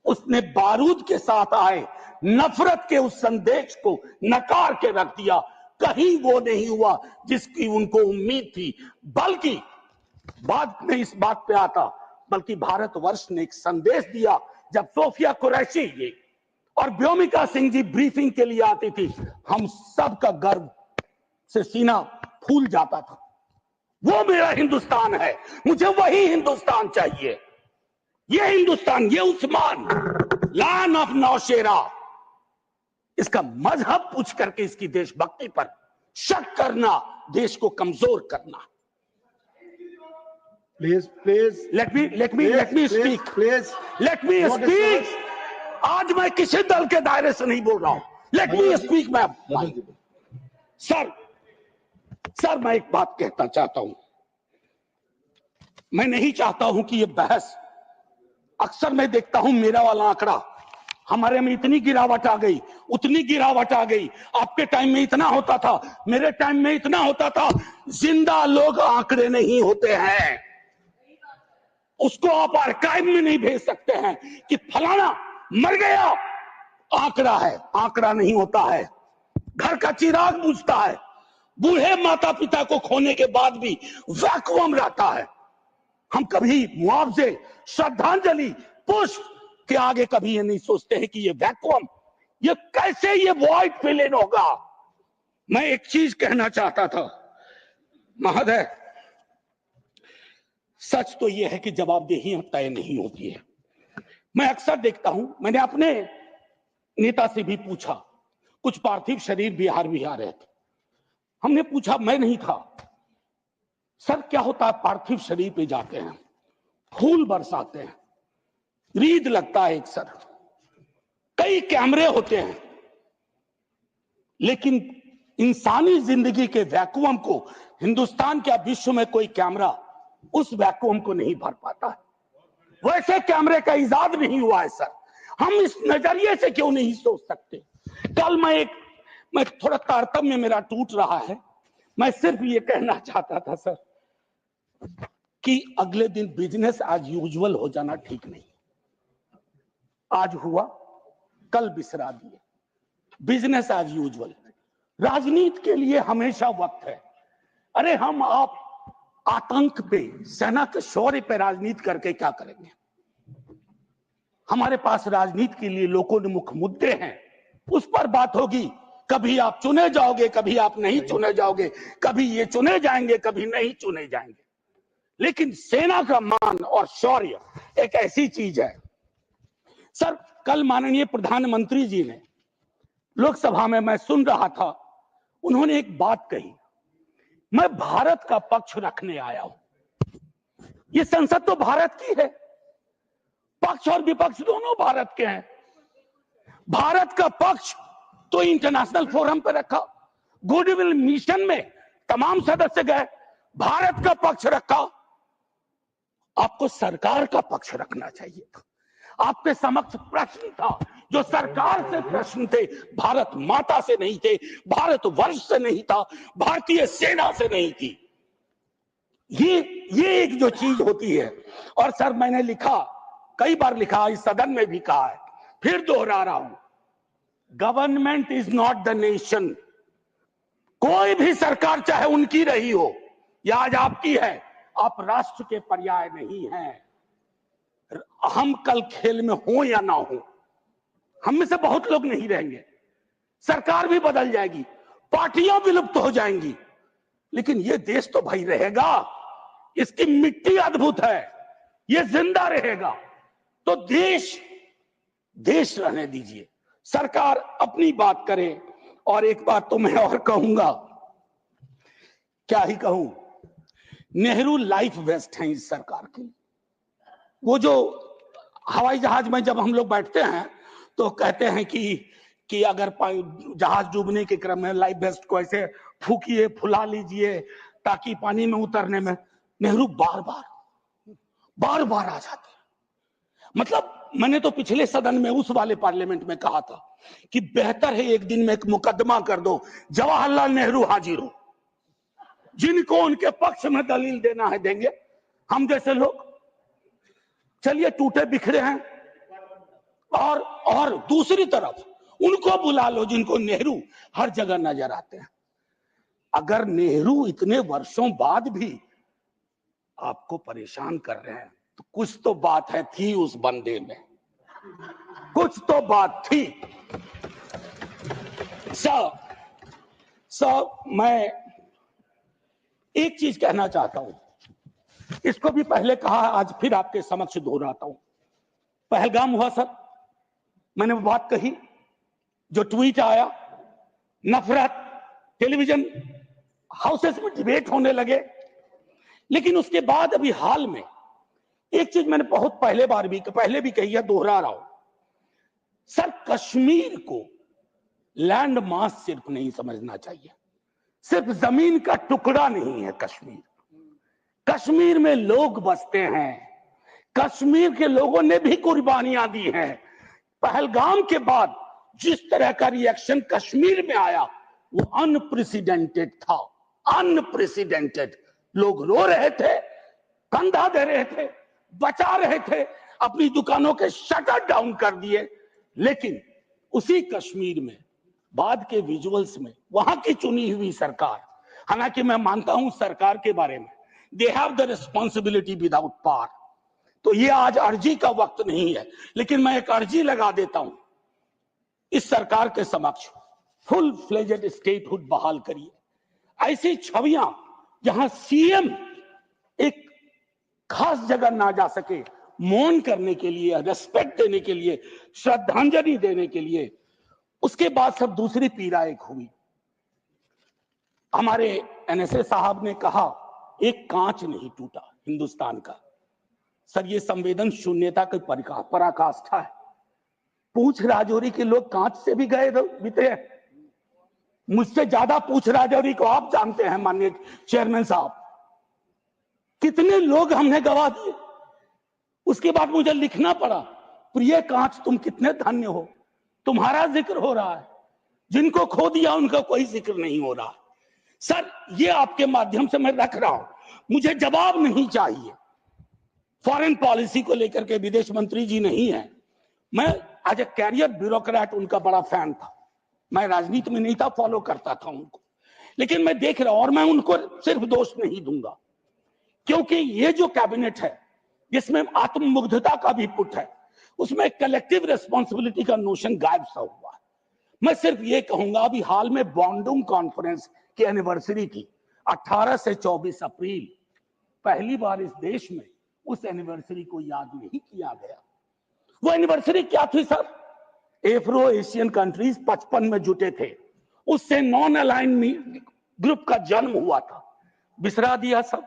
उसने बारूद के साथ आए नफरत के उस संदेश को नकार के रख दिया। कहीं वो नहीं हुआ जिसकी उनको उम्मीद थी, बल्कि बाद में इस बात पे आता, बल्कि भारतवर्ष ने एक संदेश दिया। जब सोफिया कुरैशी जी और व्योमिका सिंह जी ब्रीफिंग के लिए आती थी, हम सब का गर्व से सीना फूल जाता था। वो मेरा हिंदुस्तान है, मुझे वही हिंदुस्तान चाहिए। ये हिंदुस्तान, ये उस्मान, लैंड ऑफ नौशेरा, इसका मजहब पूछ करके इसकी देशभक्ति पर शक करना देश को कमजोर करना। Please, let me speak. आज मैं किसी दल के दायरे से नहीं बोल रहा हूं। Let me speak, ma'am. Sir मैं एक बात कहना चाहता हूं, मैं नहीं चाहता हूं कि ये बहस, अक्सर मैं देखता हूं मेरा वाला आंकड़ा, हमारे में इतनी गिरावट आ गई, उतनी गिरावट आ गई, आपके टाइम में इतना होता था, मेरे टाइम में इतना होता था। जिंदा लोग आंकड़े नहीं होते हैं, उसको आप आर्काइव में नहीं भेज सकते हैं कि फलाना मर गया, आंकड़ा है, आंकड़ा नहीं होता है। घर का चिराग बुझता है, बूढ़े माता पिता को खोने के बाद भी वैक्यूम रहता है। हम कभी मुआवजे, श्रद्धांजलि, पुष्प के आगे कभी ये नहीं सोचते हैं कि ये वैक्यूम, ये कैसे ये वॉइड फिल इन होगा। मैं एक चीज कहना चाहता था महोदय, सच तो यह है कि जवाबदेही तय नहीं होती है। मैं अक्सर देखता हूं, मैंने अपने नेता से भी पूछा, कुछ पार्थिव शरीर बिहार आ रहे थे, हमने पूछा, मैं नहीं था, सर क्या होता है, पार्थिव शरीर पे जाते हैं, फूल बरसाते हैं, रीद लगता है एक सर, कई कैमरे होते हैं, लेकिन इंसानी जिंदगी के वैक्यूम को हिंदुस्तान क्या विश्व में कोई कैमरा उस वैक्यूम को नहीं भर पाता है। वैसे कैमरे का इजाद नहीं हुआ है सर। हम इस नजरिए से क्यों नहीं सोच सकते। कल मैं थोड़ा तारतम्य मेरा टूट रहा है, मैं सिर्फ ये कहना चाहता था सर कि अगले दिन बिजनेस एज यूजुअल हो जाना ठीक नहीं। आज हुआ, कल बिसरा दिए, बिजनेस एज यूजुअल। राजनीति के लिए हमेशा वक्त है। अरे आप आतंक पे, सेना के शौर्य पे राजनीति करके क्या करेंगे। हमारे पास राजनीति के लिए लोकोन्मुख मुद्दे हैं, उस पर बात होगी। कभी आप चुने जाओगे, कभी आप नहीं चुने जाओगे, कभी ये चुने जाएंगे, कभी नहीं चुने जाएंगे। लेकिन सेना का मान और शौर्य एक ऐसी चीज है। सर कल माननीय प्रधानमंत्री जी ने लोकसभा में, मैं सुन रहा था, उन्होंने एक बात कही, मैं भारत का पक्ष रखने आया हूं। ये संसद तो भारत की है, पक्ष और विपक्ष दोनों भारत के हैं। भारत का पक्ष तो इंटरनेशनल फोरम पर रखा, गुडविल मिशन में तमाम सदस्य गए, भारत का पक्ष रखा। आपको सरकार का पक्ष रखना चाहिए था। आपके समक्ष प्रश्न था, जो सरकार से प्रश्न थे, भारत माता से नहीं थे, भारत वर्ष से नहीं था, भारतीय सेना से नहीं थी। ये एक जो चीज होती है। और सर मैंने लिखा, कई बार लिखा, इस सदन में भी कहा है, फिर दोहरा रहा हूं, government is not the nation. कोई भी सरकार चाहे उनकी रही हो या आज आपकी है, आप राष्ट्र के पर्याय नहीं हैं। हम कल खेल में हो या ना हो, हम में से बहुत लोग नहीं रहेंगे, सरकार भी बदल जाएगी, पार्टियां विलुप्त हो जाएंगी, लेकिन ये देश तो भाई रहेगा। इसकी मिट्टी अद्भुत है, ये जिंदा रहेगा। तो देश रहने दीजिए, सरकार अपनी बात करे। और एक बात तो मैं और कहूंगा, क्या ही कहूं, नेहरू लाइफ वेस्ट है इस सरकार की। वो जो हवाई जहाज में जब हम लोग बैठते हैं तो कहते हैं कि अगर जहाज डूबने के क्रम में लाइफ वेस्ट को ऐसे फूकिए, फुला लीजिए ताकि पानी में उतरने में, नेहरू बार बार आ जाते हैं। मतलब मैंने तो पिछले सदन में, उस वाले पार्लियामेंट में कहा था कि बेहतर है एक दिन में एक मुकदमा कर दो, जवाहरलाल नेहरू हाजिर हो, जिनको उनके पक्ष में दलील देना है देंगे, हम जैसे लोग चलिए टूटे बिखरे हैं। और दूसरी तरफ उनको बुला लो जिनको नेहरू हर जगह नजर आते हैं। अगर नेहरू इतने वर्षों बाद भी आपको परेशान कर रहे हैं तो कुछ तो बात है, थी उस बंदे में, कुछ तो बात थी। मैं एक चीज कहना चाहता हूं, इसको भी पहले कहा, आज फिर आपके समक्ष दोहराता हूं। पहलगाम हुआ सर, मैंने वो बात कही, जो ट्वीट आया, नफरत, टेलीविजन हाउसेस में डिबेट होने लगे। लेकिन उसके बाद अभी हाल में एक चीज मैंने बहुत पहले भी कही है, दोहरा रहा हूं। सर कश्मीर को लैंड मास सिर्फ नहीं समझना चाहिए, सिर्फ जमीन का टुकड़ा नहीं है कश्मीर। कश्मीर में लोग बसते हैं, कश्मीर के लोगों ने भी कुर्बानियां दी हैं। पहलगाम के बाद जिस तरह का रिएक्शन कश्मीर में आया वो अनप्रेसिडेंटेड था, अनप्रेसिडेंटेड। लोग रो रहे थे, कंधा दे रहे थे, बचा रहे थे, अपनी दुकानों के शटर डाउन कर दिए। लेकिन उसी कश्मीर में बाद के विजुअल्स में वहां की चुनी हुई सरकार, हालांकि मैं मानता हूं सरकार के बारे में they have the responsibility without power. तो ये आज अर्जी का वक्त नहीं है, लेकिन मैं एक अर्जी लगा देता हूं इस सरकार के समक्ष, फुल फ्लेजेड स्टेटहुड बहाल करिए। ऐसी छवियां जहां सीएम एक खास जगह ना जा सके, मौन करने के लिए, रेस्पेक्ट देने के लिए, श्रद्धांजलि देने के लिए, उसके बाद सब दूसरी पीड़ा एक हुई। हमारे एनएसए साहब ने कहा एक कांच नहीं टूटा हिंदुस्तान का। सर ये संवेदन शून्यता की पराकाष्ठा है। पूछ राजौरी के लोग कांच से भी गए बीते हैं। मुझसे ज्यादा पूछ राजौरी को आप जानते हैं माननीय चेयरमैन साहब, कितने लोग हमने गवा दिए। उसके बाद मुझे लिखना पड़ा, प्रिय कांच तुम कितने धन्य हो, तुम्हारा जिक्र हो रहा है, जिनको खो दिया उनका कोई जिक्र नहीं हो रहा। सर ये आपके माध्यम से मैं रख रहा हूं, मुझे जवाब नहीं चाहिए। फॉरेन पॉलिसी को लेकर के विदेश मंत्री जी नहीं है, मैं एज ए कैरियर ब्यूरोक्रेट उनका बड़ा फैन था। मैं राजनीति में नहीं था, फॉलो करता था उनको, लेकिन मैं देख रहा हूं और मैं उनको सिर्फ दोष नहीं दूंगा, क्योंकि ये जो कैबिनेट है जिसमें आत्ममुग्धता का भी पुट है, उसमें कलेक्टिव रिस्पॉन्सिबिलिटी का नोशन गायब सा हुआ है। मैं सिर्फ ये कहूंगा, अभी हाल में बॉन्डुंग कॉन्फ्रेंस की एनिवर्सरी थी 18 से 24 अप्रैल, पहली बार इस देश में उस एनिवर्सरी को याद नहीं किया गया। वो एनिवर्सरी क्या थी सर? एफ्रो एशियन कंट्रीज 55 में जुटे थे, उससे नॉन अलाइन ग्रुप का जन्म हुआ था। बिसरा दिया सब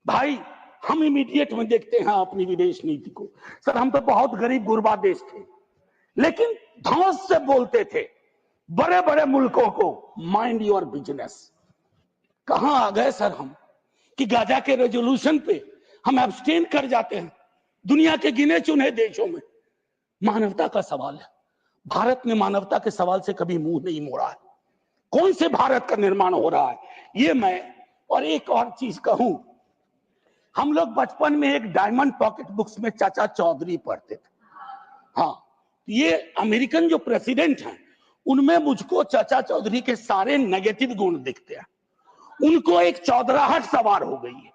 भाई। हम इमीडिएट में देखते हैं अपनी विदेश नीति को। सर हम तो बहुत गरीब गुरबा देश थे, लेकिन धौंस से बोलते थे बड़े बड़े मुल्कों को माइंड योर बिजनेस। कहां आ गए सर हम कि गाजा के रेजोल्यूशन पे हम एब्सटेन कर जाते हैं दुनिया के गिने चुने देशों में। मानवता का सवाल है, भारत ने मानवता के सवाल से कभी मुंह नहीं मोड़ा है। कौन से भारत का निर्माण हो रहा है ये मैं, और एक और चीज कहूं, हम लोग बचपन में एक डायमंड पॉकेट बुक्स में चाचा चौधरी पढ़ते थे। हाँ, ये अमेरिकन जो प्रेसिडेंट हैं उनमें मुझको चाचा चौधरी के सारे नेगेटिव गुण दिखते हैं। उनको एक चौधराहट सवार हो गई है।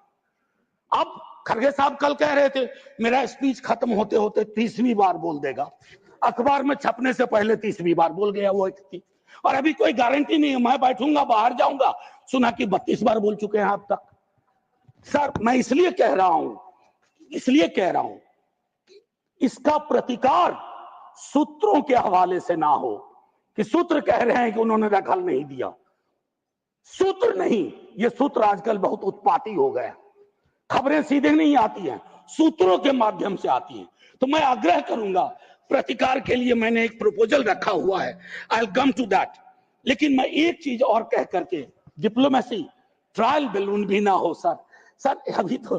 अब खड़गे साहब कल कह रहे थे मेरा स्पीच खत्म होते होते 30वीं बार बोल देगा, अखबार में छपने से पहले 30वीं बार बोल गया वो व्यक्ति, और अभी कोई गारंटी नहीं है, मैं बैठूंगा बाहर जाऊंगा सुना कि 32 बार बोल चुके हैं अब तक। सर मैं इसलिए कह रहा हूं इसका प्रतिकार सूत्रों के हवाले से ना हो कि सूत्र कह रहे हैं कि उन्होंने दखल नहीं दिया। सूत्र नहीं, ये सूत्र आजकल बहुत उत्पाती हो गए, खबरें सीधे नहीं आती हैं, सूत्रों के माध्यम से आती हैं। तो मैं आग्रह करूंगा, प्रतिकार के लिए मैंने एक प्रपोजल रखा हुआ है, I will come to that. लेकिन मैं एक चीज और कह करके, डिप्लोमेसी ट्रायल बैलून भी ना हो सर अभी तो।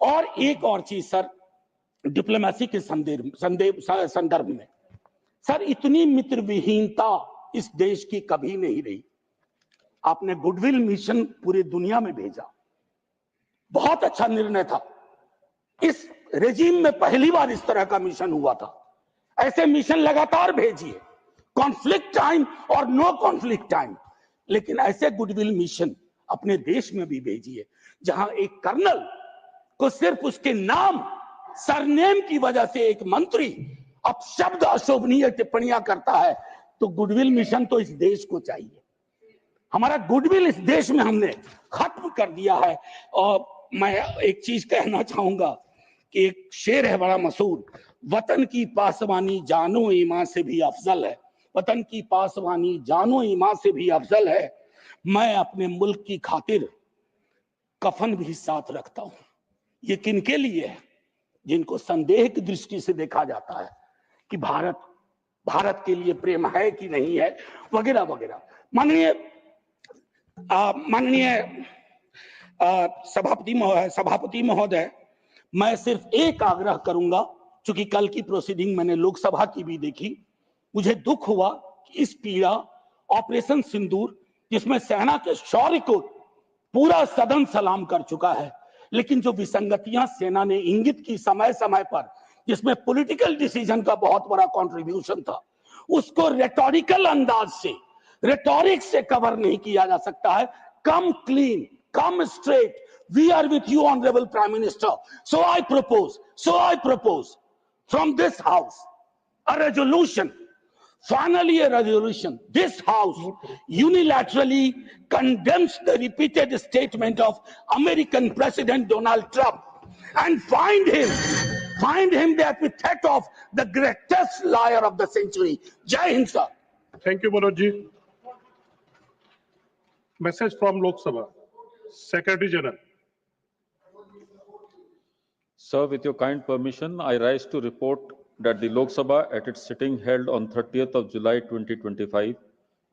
और एक और चीज सर, डिप्लोमेसी के संदर्भ में सर, इतनी मित्र विहीनता इस देश की कभी नहीं रही। आपने गुडविल मिशन पूरी दुनिया में भेजा, बहुत अच्छा निर्णय था। इस रेजिम में पहली बार इस तरह का मिशन हुआ था। ऐसे मिशन लगातार भेजिए, कॉन्फ्लिक्ट टाइम और नो कॉन्फ्लिक्ट टाइम, लेकिन ऐसे गुडविल मिशन अपने देश में भी भेजिए जहां एक कर्नल को सिर्फ उसके नाम सरनेम की वजह से एक मंत्री अपशब्द अशोभनीय टिप्पणियां करता है। तो गुडविल मिशन तो इस देश को चाहिए। हमारा गुडविल इस देश में हमने खत्म कर दिया है। और मैं एक चीज कहना चाहूंगा कि एक शेर है बड़ा मशहूर, वतन की पासवानी जानो ईमान से भी अफजल है, वतन की पासवानी जानो ईमान से भी अफजल है। मैं अपने मुल्क की खातिर कफन भी साथ रखता हूं। ये किनके लिए है? जिनको संदेह की दृष्टि से देखा जाता है कि भारत के लिए प्रेम है कि नहीं है, वगैरह वगैरह। माननीय सभापति महोदय, मैं सिर्फ एक आग्रह करूंगा, क्योंकि कल की प्रोसीडिंग मैंने लोकसभा की भी देखी, मुझे दुख हुआ कि इस पीड़ा ऑपरेशन सिंदूर, जिसमें सेना के शौर्य को पूरा सदन सलाम कर चुका है, लेकिन जो विसंगतियां सेना ने इंगित की समय समय पर, जिसमें पॉलिटिकल डिसीजन का बहुत बड़ा कंट्रीब्यूशन था, उसको रेटोरिकल अंदाज से, रेटोरिक से कवर नहीं किया जा सकता है। कम clean, come straight, We are with you, Honorable Prime Minister. So I propose from this House a resolution, finally a resolution. This House unilaterally condemns the repeated statement of American President Donald Trump and find him the epithet of the greatest liar of the century. Jai Hind, sir. Thank you, Manoj. Message from Lok Sabha. Secretary General. Sir, with your kind permission, I rise to report that the Lok Sabha at its sitting held on 30th of July 2025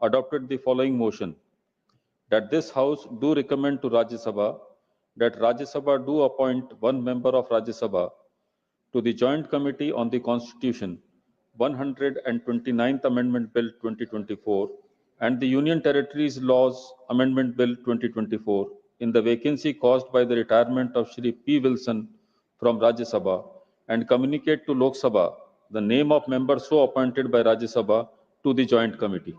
adopted the following motion: that this House do recommend to Rajya Sabha that Rajya Sabha do appoint one member of Rajya Sabha to the Joint Committee on the Constitution, 129th Amendment Bill 2024 and the Union Territories Laws Amendment Bill 2024 in the vacancy caused by the retirement of Shri P. Wilson from Rajya Sabha and communicate to Lok Sabha the name of member so appointed by Rajya Sabha to the Joint Committee.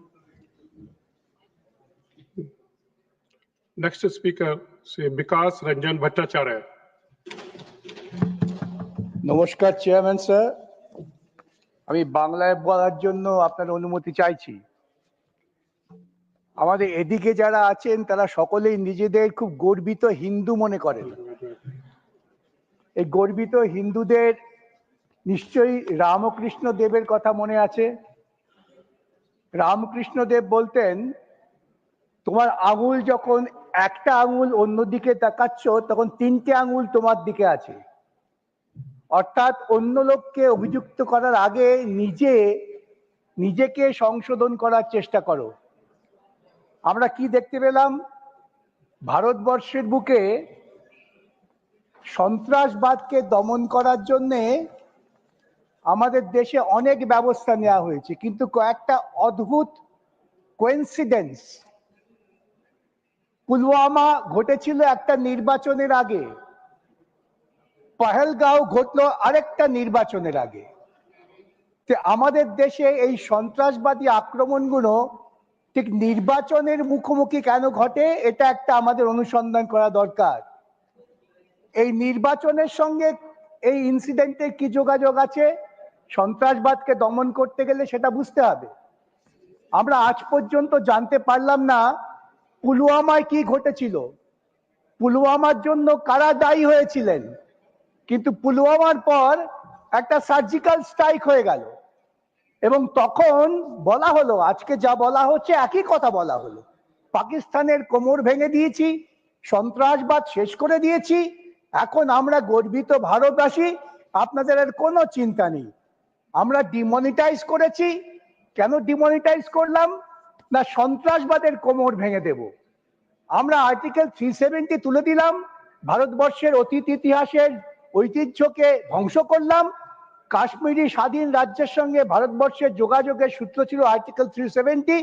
Next speaker, Sri Vikas Ranjan Bhattacharya. নমস্কার chairman sir, আমি বাংলায় বলার জন্য আপনার অনুমতি চাইছি। আমাদের এদিকে যারা আছেন তারা সকলেই নিজেদের খুব গর্বিত হিন্দু মনে করেন। এই গর্বিত হিন্দুদের নিশ্চয়ই রামকৃষ্ণ দেবের কথা মনে আছে। রামকৃষ্ণ দেব বলতেন, তোমার আঙুল যখন একটা আঙুল অন্যদিকে তাকাচ্ছ তখন তিনটে আঙুল তোমার দিকে আছে। অর্থাৎ অন্য লোককে অভিযুক্ত করার আগে নিজেকে সংশোধন করার চেষ্টা করো। আমরা কি দেখতে পেলাম? ভারতবর্ষের বুকে সন্ত্রাসবাদকে দমন করার জন্য আমাদের দেশে অনেক ব্যবস্থা নেওয়া হয়েছে, কিন্তু কয়েকটা অদ্ভুত কোইন্সিডেন্স। পুলওয়ামা ঘটেছিল একটা নির্বাচনের আগে, পহেলগাঁও ঘটলো আরেকটা নির্বাচনের আগে। আমাদের দেশে এই সন্ত্রাসবাদী আক্রমণগুলো ঠিক নির্বাচনের মুখোমুখি কেন ঘটে, এটা একটা আমাদের অনুসন্ধান করা দরকার। এই নির্বাচনের সঙ্গে এই ইনসিডেন্টের কি যোগাযোগ আছে? সন্ত্রাসবাদকে দমন করতে গেলে সেটা বুঝতে হবে। আমরা আজ পর্যন্ত জানতে পারলাম না পুলওয়ামায় কি ঘটেছিল, পুলওয়ামার জন্য কারা দায়ী হয়েছিলেন। কিন্তু পুলওয়ামার পর একটা সার্জিক্যাল স্ট্রাইক হয়ে গেল এবং তখন বলা হলো, আজকে যা বলা হচ্ছে একই কথা বলা হলো, পাকিস্তানের কোমর ভেঙে দিয়েছি, সন্ত্রাসবাদ শেষ করে দিয়েছি, এখন আমরা গর্বিত ভারতবাসী, আপনাদের আর কোনো চিন্তা নেই। আমরা ডিমনিটাইজ করেছি। কেন ডিমনিটাইজ করলাম? না সন্ত্রাসবাদের কোমর ভেঙে দেব। আমরা আর্টিকেল 370 তুলে দিলাম, ভারতবর্ষের অতীত ইতিহাসের ঐতিহ্যকে ধ্বংস করলাম। কাশ্মীরি স্বাধীন রাজ্যের সঙ্গে ভারতবর্ষের যোগাযোগের সূত্র ছিল আর্টিকেল 370,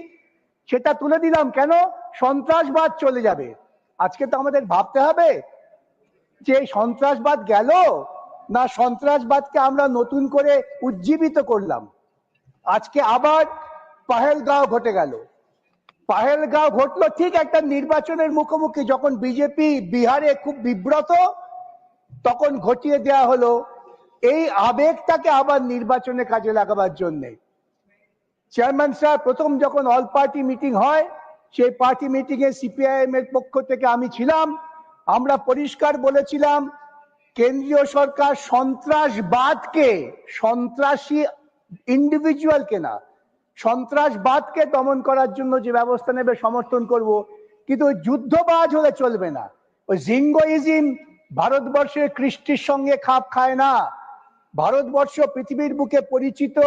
সেটা তুলে দিলাম। কেন? সন্ত্রাসবাদ চলে যাবে। আজকে তো আমাদের ভাবতে হবে যে সন্ত্রাসবাদ গেল না সন্ত্রাসবাদকে আমরা নতুন করে উজ্জীবিত করলাম। আজকে আবার পহেলগাঁও ঘটে গেল। পহেলগাঁও ঘটলো ঠিক একটা নির্বাচনের মুখোমুখি, যখন বিজেপি বিহারে খুব বিব্রত, তখন ঘটিয়ে দেয়া হলো এই আবেগটাকে আবার নির্বাচনে কাজে লাগাবার জন্য। চেয়ারম্যান স্যার, প্রথম যখন অল পার্টি মিটিং হয়, সেই পার্টি মিটিং এ সিপিআইএম এর পক্ষ থেকে আমি ছিলাম। আমরা পরিষ্কার বলেছিলাম কেন্দ্রীয় সরকার সন্ত্রাসবাদকে, সন্ত্রাসী ইন্ডিভিজুয়ালকে না, সন্ত্রাসবাদকে দমন করার জন্য যে ব্যবস্থা নেবে সমর্থন করব, কিন্তু ওই যুদ্ধবাজ হলে চলবে না। ওই জিঙ্গোইজম ভারতবর্ষের কৃষ্টির সঙ্গে খাপ খায় না। ভারতবর্ষ পৃথিবীর বুকে পরিচিত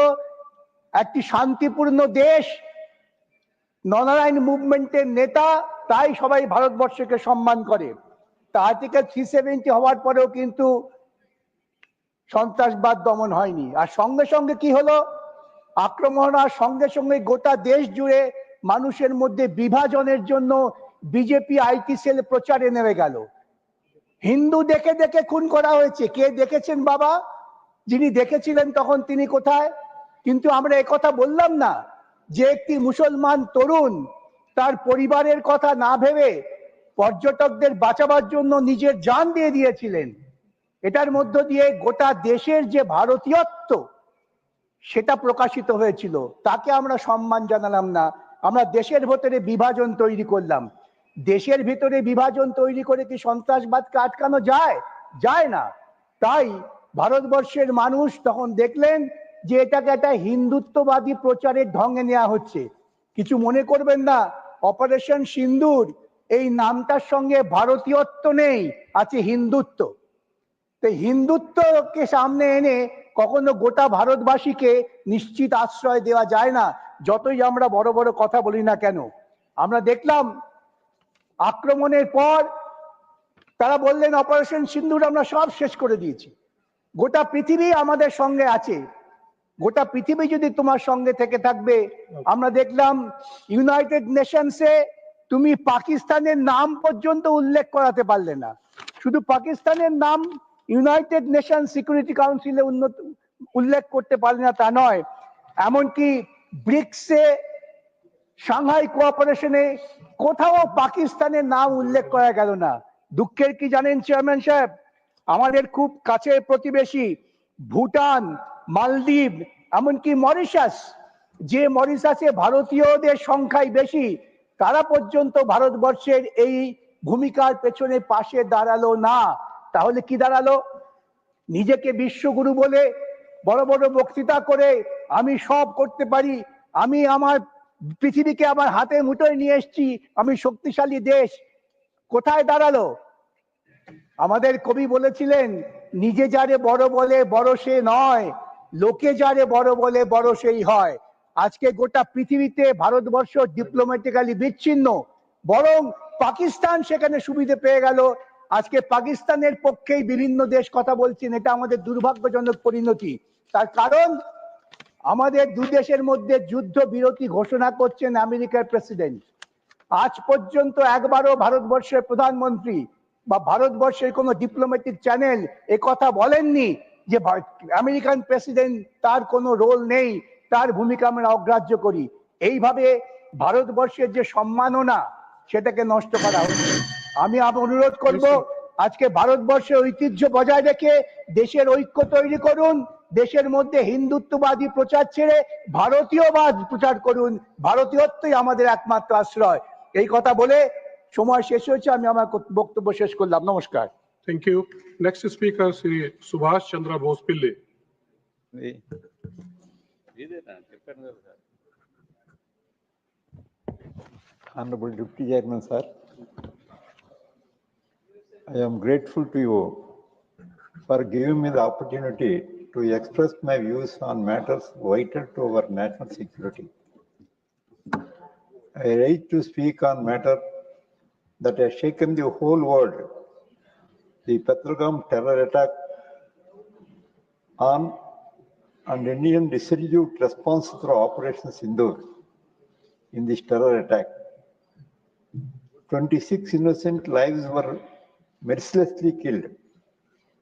একটি শান্তিপূর্ণ দেশ, ননারায়ণ মুভমেন্টের নেতা, তাই সবাই ভারতবর্ষকে সম্মান করে। তা আর্টিকেল 370 হওয়ার পরেও কিন্তু সন্ত্রাসবাদ দমন হয়নি। আর সঙ্গে সঙ্গে কি হলো? আক্রমণ হওয়ার সঙ্গে সঙ্গে গোটা দেশ জুড়ে মানুষের মধ্যে বিভাজনের জন্য বিজেপি আইটি সেল প্রচারে নেমে গেল। হিন্দু দেখে দেখে খুন করা হয়েছে। কে দেখেছেন বাবা? যিনি দেখেছিলেন তখন তিনি কোথায়? কিন্তু আমরা একথা বললাম না যে একটি মুসলমান তরুণ তার পরিবারের কথা না ভেবে পর্যটকদের বাঁচাবার জন্য নিজের জান দিয়ে দিয়েছিলেন। এটার মধ্য দিয়ে গোটা দেশের যে ভারতীয়ত্ব সেটা প্রকাশিত হয়েছিল, তাকে আমরা সম্মান জানালাম না, আমরা দেশের ভেতরে বিভাজন তৈরি করলাম। দেশের ভিতরে বিভাজন তৈরি করে কি সন্ত্রাসবাদকে আটকানো যায়? যায় না। তাই ভারতবর্ষের মানুষ তখন দেখলেন যে এটাকে একটা হিন্দুত্ববাদী প্রচারের ঢঙ্গে নেওয়া হচ্ছে। কিছু মনে করবেন না, অপারেশন সিন্দুর এই নামটার সঙ্গে ভারতীয়ত্ব নেই, আছে হিন্দুত্ব। তো হিন্দুত্বকে সামনে এনে কখনো গোটা ভারতবাসীকে নিশ্চিত আশ্রয় দেওয়া যায় না, যতই আমরা বড় বড় কথা বলি না কেন। আমরা দেখলাম আক্রমণের পর তারা বললেন অপারেশন সিন্দুর আমরা সব শেষ করে দিয়েছি, গোটা পৃথিবী আমাদের সঙ্গে আছে। গোটা পৃথিবী যদি তোমার সঙ্গে থেকে থাকবে, আমরা দেখলাম ইউনাইটেড নেশনসে তুমি পাকিস্তানের নাম পর্যন্ত উল্লেখ করাতে পারলে না। শুধু পাকিস্তানের নাম ইউনাইটেড নেশন সিকিউরিটি কাউন্সিলে উল্লেখ করতে পারলে না তা নয়, এমনকি ব্রিক্সে, সাংহাই কোঅপারেশনে কোথাও পাকিস্তানের নাম উল্লেখ করা গেল না। দুঃখের কি জানেন চেয়ারম্যান সাহেব, আমাদের খুব কাছের প্রতিবেশী ভুটান, মালদ্বীপ, এমনকি মরিশাস, যে মরিশাসে ভারতীয়দের সংখ্যাই বেশি, তারা পর্যন্ত ভারতবর্ষের এই ভূমিকার পেছনে পাশে দাঁড়ালো না। তাহলে কি দাঁড়ালো? নিজেকে বিশ্বগুরু বলে বড় বড় বক্তৃতা করে আমি সব করতে পারি, আমি আমার পৃথিবীকে আমার হাতে মুঠোয় নিয়ে এসেছি, আমি শক্তিশালী দেশ। কোথায় দাঁড়ালো? আমাদের কবি বলেছিলেন, নিজে যারে বড় বলে বড় সে নয়, লোকে যারে বড় বলে বড় সেই হয়। আজকে গোটা পৃথিবীতে ভারতবর্ষ ডিপ্লোম্যাটিক্যালি বিচ্ছিন্ন, বরং পাকিস্তান সেখানে সুবিধে পেয়ে গেল। আজকে পাকিস্তানের পক্ষেই বিভিন্ন দেশ কথা বলছেন, এটা আমাদের দুর্ভাগ্যজনক পরিণতি। তার কারণ আমাদের দু দেশের মধ্যে যুদ্ধ বিরতি ঘোষণা করছেন আমেরিকার প্রেসিডেন্ট। আজ পর্যন্ত একবারও ভারতবর্ষের প্রধানমন্ত্রী বা ভারতবর্ষের কোনো ডিপ্লোম্যাটিক চ্যানেল এ কথা বলেননি যে আমেরিকান প্রেসিডেন্ট তার কোনো রোল নেই, তার ভূমিকা আমরা অগ্রাহ্য করি। এইভাবে ভারতবর্ষের যে সম্মাননা সেটাকে নষ্ট করা হচ্ছে। আমি অনুরোধ করব, আজকে ভারতবর্ষের ঐতিহ্য বজায় রেখে দেশের ঐক্য তৈরি করুন, দেশের মধ্যে হিন্দুত্ববাদী প্রচার ছেড়ে ভারতীয়বাদ প্রচার করুন, ভারতীয়ত্বই আমাদের একমাত্র আশ্রয়। এই কথা বলে সময় শেষ হয়েছে, আমি আমার বক্তব্য শেষ করলাম। নমস্কার। Thank you. Next speaker is Subhash Chandra Bose Pille. Honorable Deputy Chairman, sir, I am grateful to you for giving me the opportunity to express my views on matters vital to our national security. I rise to speak on matter that has shaken the whole world, the Patragam terror attack on and Indian resolute response through Operation Sindhur. In this terror attack, 26 innocent lives were mercilessly killed.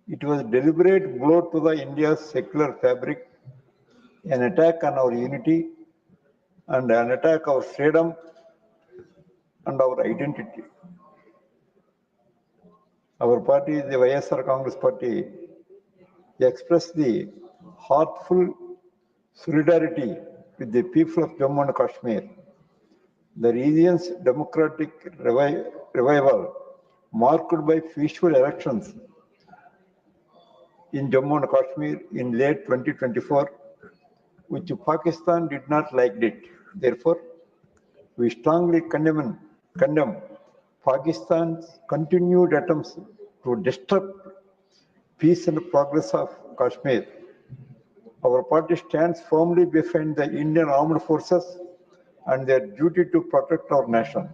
It was a deliberate blow to the India's secular fabric, an attack on our unity and an attack on our freedom and our identity. Our party, the YSR Congress Party, expressed the heartful solidarity with the people of Jammu and Kashmir. The region's democratic revival, marked by peaceful elections in Jammu and Kashmir in late 2024, which Pakistan did not like it. Therefore, we strongly condemn Pakistan's continued attempts to disrupt peace and progress of Kashmir. Our party stands firmly behind the Indian armed forces and their duty to protect our nation.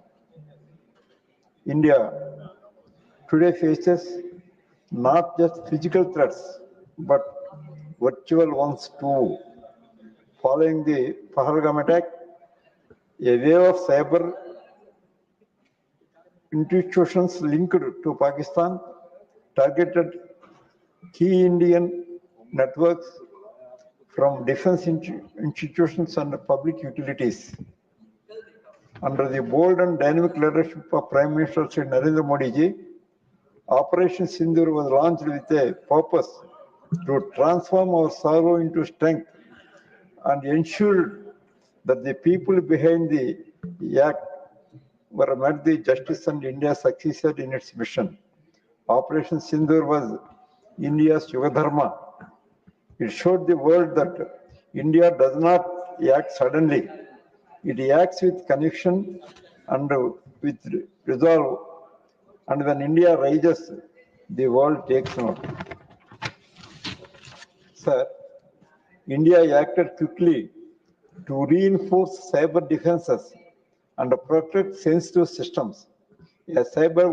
India today faces not just physical threats, but virtual ones too. Following the Pahalgam attack, a wave of cyber institutions linked to Pakistan targeted key Indian networks from defense institutions and public utilities. Under the bold and dynamic leadership of Prime Minister Shri Narendra Modi ji, Operation Sindhur was launched with a purpose to transform our sorrow into strength and ensure that the people behind the act were met the justice and India succeeded in its mission. Operation Sindhur was India's Yuga Dharma. It showed the world that India does not act suddenly. It acts with conviction and with resolve. And when India rises, the world takes note. Sir, India acted quickly to reinforce cyber defenses and protect sensitive systems. As cyber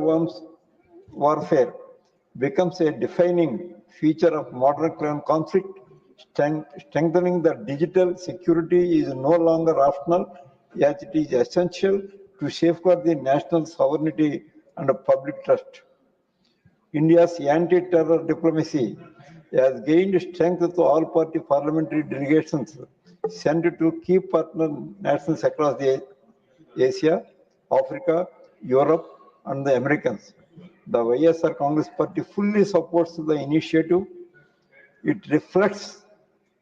warfare becomes a defining feature of modern crime conflict, strengthening the digital security is no longer optional, as it is essential to safeguard the national sovereignty and public trust. India's anti-terror diplomacy has gained strength to all party parliamentary delegations sent to key partner nations across Asia, Africa, Europe, and the Americans. The YSR Congress Party fully supports the initiative. It reflects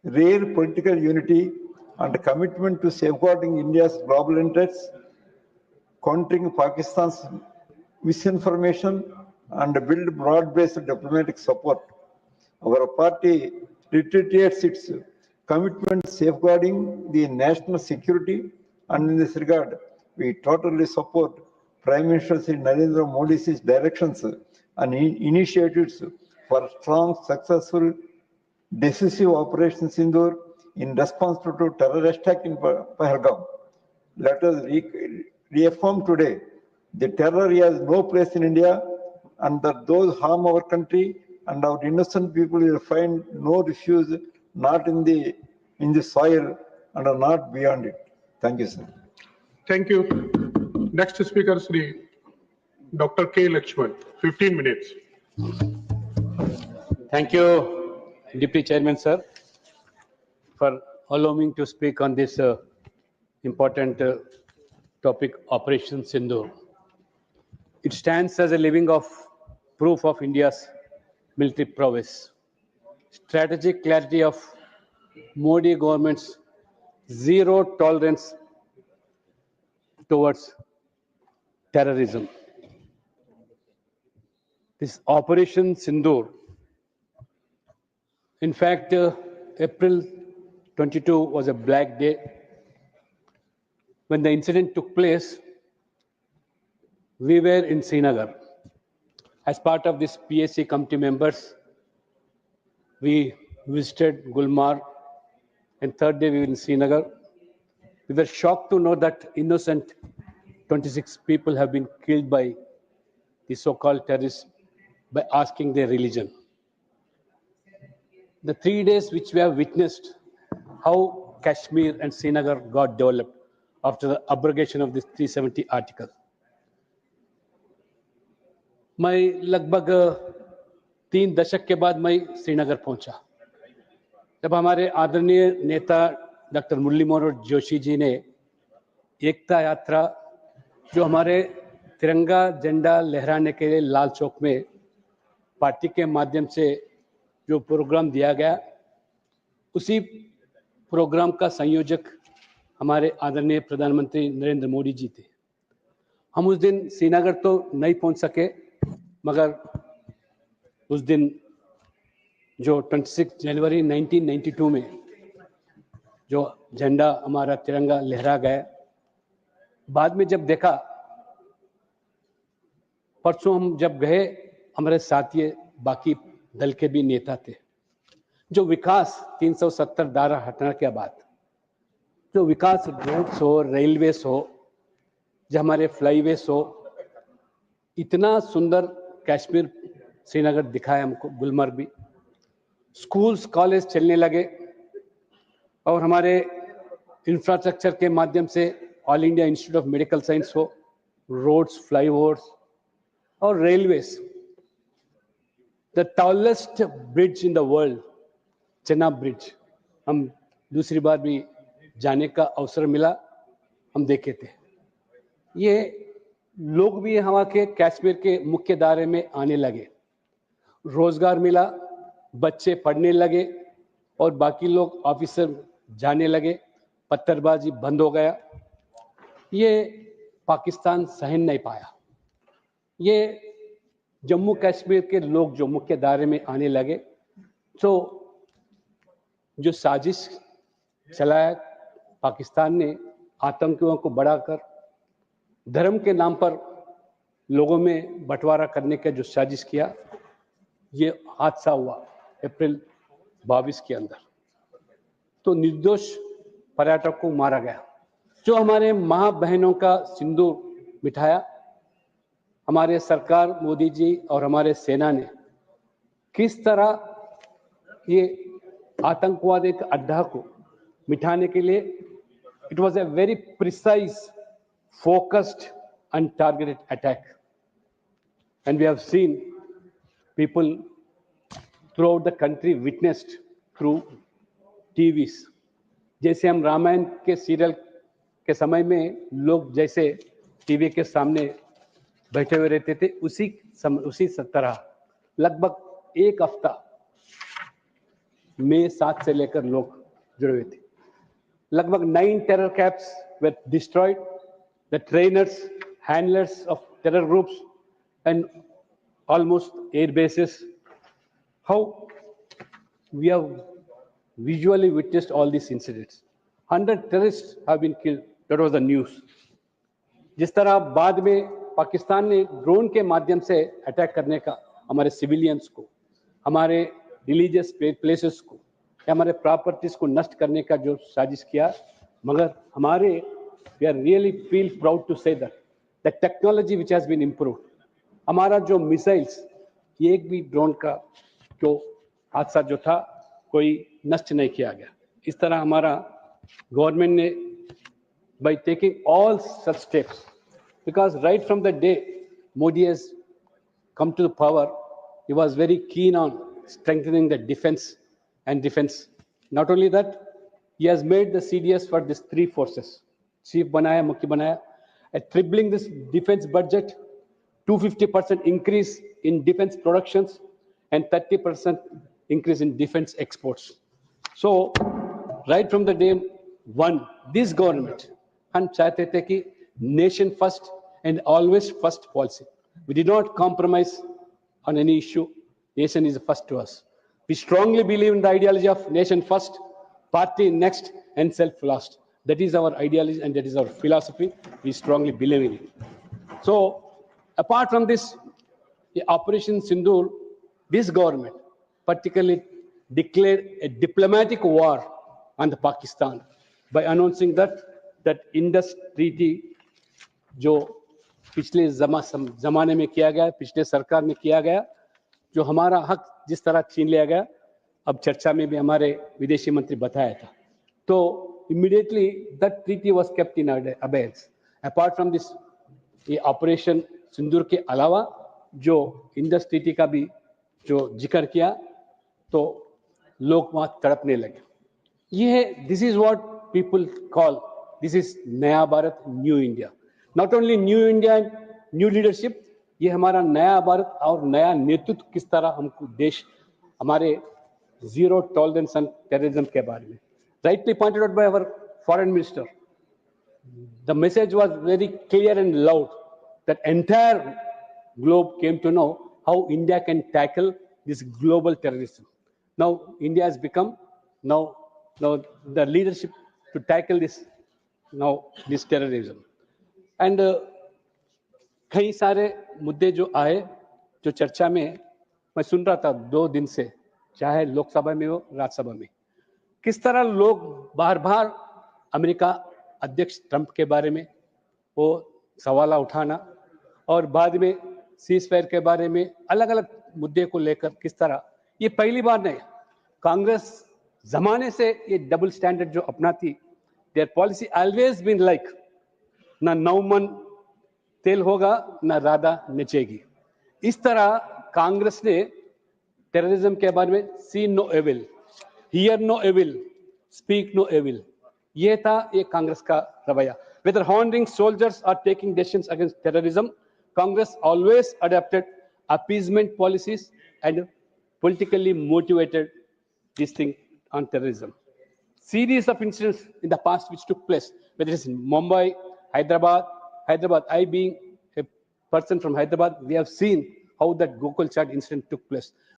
rare political unity and commitment to safeguarding India's global interests, countering Pakistan's misinformation, and build broad-based diplomatic support. Our party reiterates its commitment safeguarding the national security, and in this regard, we totally support Prime Minister Shri Narendra Modi's directions and initiatives for strong, successful, decisive Operation Sindhur in response to terror attack in Pahalgam. Let us reaffirm today the terror has no place in India, and that those harm our country and our innocent people will find no refuge, not in the soil and are not beyond it. Thank you, sir. Thank you. Next speaker, Sri Dr. K. Lakshman, 15 minutes. Thank you, Deputy Chairman, sir, for allowing me to speak on this important topic, Operation Sindhur. It stands as a living proof of India's military prowess, strategic clarity of Modi government's zero tolerance towards terrorism. This Operation Sindhur, in fact, April 22 was a black day. When the incident took place, we were in Srinagar. As part of this PSC committee members, we visited Gulmarg, and third day we were in Srinagar. We were shocked to know that innocent 26 people have been killed by the so-called terrorists by asking their religion. The 3 days which we have witnessed how Kashmir and Srinagar got developed after the abrogation of this 370 article. मैं लगभग 3 दशक के बाद मैं श्रीनगर पहुंचा, जब हमारे आदरणीय नेता डॉक्टर मुरली मनोहर जोशी जी ने एकता यात्रा जो हमारे तिरंगा झंडा लहराने के लिए लाल चौक में पार्टी के माध्यम से जो प्रोग्राम दिया गया, उसी प्रोग्राम का संयोजक हमारे आदरणीय प्रधानमंत्री नरेंद्र मोदी जी थे। हम उस दिन श्रीनगर तो नहीं पहुंच सके, मगर उस दिन जो 26 जनवरी 1992 में जो झंडा हमारा तिरंगा लहरा गया, बाद में जब देखा, परसों हम जब गए, हमारे साथी बाकी दल के भी नेता थे, जो विकास 370 धारा हटने के बाद जो विकास रोड्स हो, रेलवेज हो, जो हमारे फ्लाईवेज हो, इतना सुंदर कश्मीर श्रीनगर दिखाया हमको। गुलमर्ग भी स्कूल्स कॉलेज चलने लगे और हमारे इंफ्रास्ट्रक्चर के माध्यम से all India institute of medical science हो, रोड्स, फ्लाईओवर्स और railways. The tallest bridge in the world, Chenab bridge, हम दूसरी बार भी जाने का अवसर मिला, हम देखे थे। ये लोग भी हमारे के कश्मीर के मुख्य दायरे में आने लगे, रोजगार मिला, बच्चे पढ़ने लगे और बाकी लोग ऑफिसर जाने लगे, पत्थरबाजी बंद हो गया। ये पाकिस्तान सहन नहीं पाया। ये जम्मू कश्मीर के लोग जो मुख्य दायरे में आने लगे, तो जो साजिश चलाया पाकिस्तान ने, आतंकियों को बढ़ाकर धर्म के नाम पर लोगों में बंटवारा करने का जो साजिश किया, ये हादसा हुआ अप्रैल 22 के अंदर। तो निर्दोष पर्यटक को मारा गया। जो हमारे माँ बहनों का सिंदूर मिठाया, हमारे सरकार मोदी जी और हमारे सेना ने किस तरह ये आतंकवाद एक अड्डा को मिटाने के लिए, it was a very precise, focused and targeted attack. And we have seen people throughout the country witnessed through TVs. जैसे हम रामायण के सीरियल के समय में लोग जैसे टीवी के सामने बैठे हुए रहते थे, उसी तरह लगभग एक हफ्ता मई 7 से लेकर लोग जुड़े हुए थे। लगभग 9 terror camps were destroyed. The trainers, handlers of terror groups, and almost air bases. How we have visually witnessed all these incidents. 100 terrorists have been killed. That was the news. जिस तरह बाद में पाकिस्तान ने ड्रोन के माध्यम से attack करने का हमारे सिविलियंस को, हमारे रिलीजियस प्लेसेस को, हमारे प्रॉपर्टीज को नष्ट करने का जो साजिश किया, मगर हमारे we are really feel proud to say that the technology which has been improved, हमारा जो मिसाइल्स, एक भी ड्रोन का जो हादसा जो था कोई नष्ट नहीं किया गया। इस तरह हमारा गवर्नमेंट ने by taking all such steps, because right from the day Modi has come to the power, he was very keen on strengthening the defense and defense. Not only that, he has made the CDS for these 3 forces, chief banaya, mukhi banaya, tripling this defense budget, 250% increase in defense productions and 30% increase in defense exports. So right from the day one, this government, हम चाहते थे कि nation first and always first policy. We did not compromise on any issue. Nation is first to us. We strongly believe in the ideology of nation first, party next and self last. That is our ideology and that is our philosophy. We strongly believe in it. So apart from this operation Sindoor, this government particularly declared a diplomatic war on the Pakistan by announcing that Indus Treaty जो पिछले जमाने में किया गया, पिछले सरकार में किया गया, जो हमारा हक जिस तरह छीन लिया गया, अब चर्चा में भी हमारे विदेशी मंत्री बताया था. तो immediately that treaty was kept in abeyance. Apart from this, ये ऑपरेशन सिंदूर के अलावा जो इंडस ट्रीटी का भी जो जिक्र किया, तो लोग वहां तड़पने लगे. ये this is what people call, this is नया Bharat, new India. Not only new India and new leadership, ये हमारा नया भारत और नया नेतृत्व किस तरह हमको देश, हमारे जीरो टॉलरेंस ऑन टेररिज्म के बारे में rightly pointed out by our foreign minister. The message was very clear and loud that entire globe came to know how India can tackle this global terrorism. Now India has become now the leadership to tackle this terrorism. And कई सारे मुद्दे जो आए, जो चर्चा में मैं सुन रहा था 2 दिन से, चाहे लोकसभा में हो राज्यसभा में, किस तरह लोग बार बार अमेरिका अध्यक्ष ट्रंप के बारे में वो सवाल उठाना और बाद में सीज़फायर के बारे में अलग अलग मुद्दे को लेकर किस तरह, ये पहली बार नहीं. कांग्रेस जमाने से ये डबल स्टैंडर्ड जो अपनाती, their policy always been like ना नौमन तेल होगा ना राधा नचेगी. इस तरह कांग्रेस ने टेररिज्म के बारे में see no evil, hear no evil, speak no evil, ये था ये कांग्रेस का रवैया. whether honoring soldiers or taking decisions against terrorism, Congress always adopted appeasement policies and politically motivated this thing on terrorism. Series of incidents in the past which took place, whether it's in Mumbai, Hyderabad, I being a person from Hyderabad, we have seen how that Gokul Chat incident took place.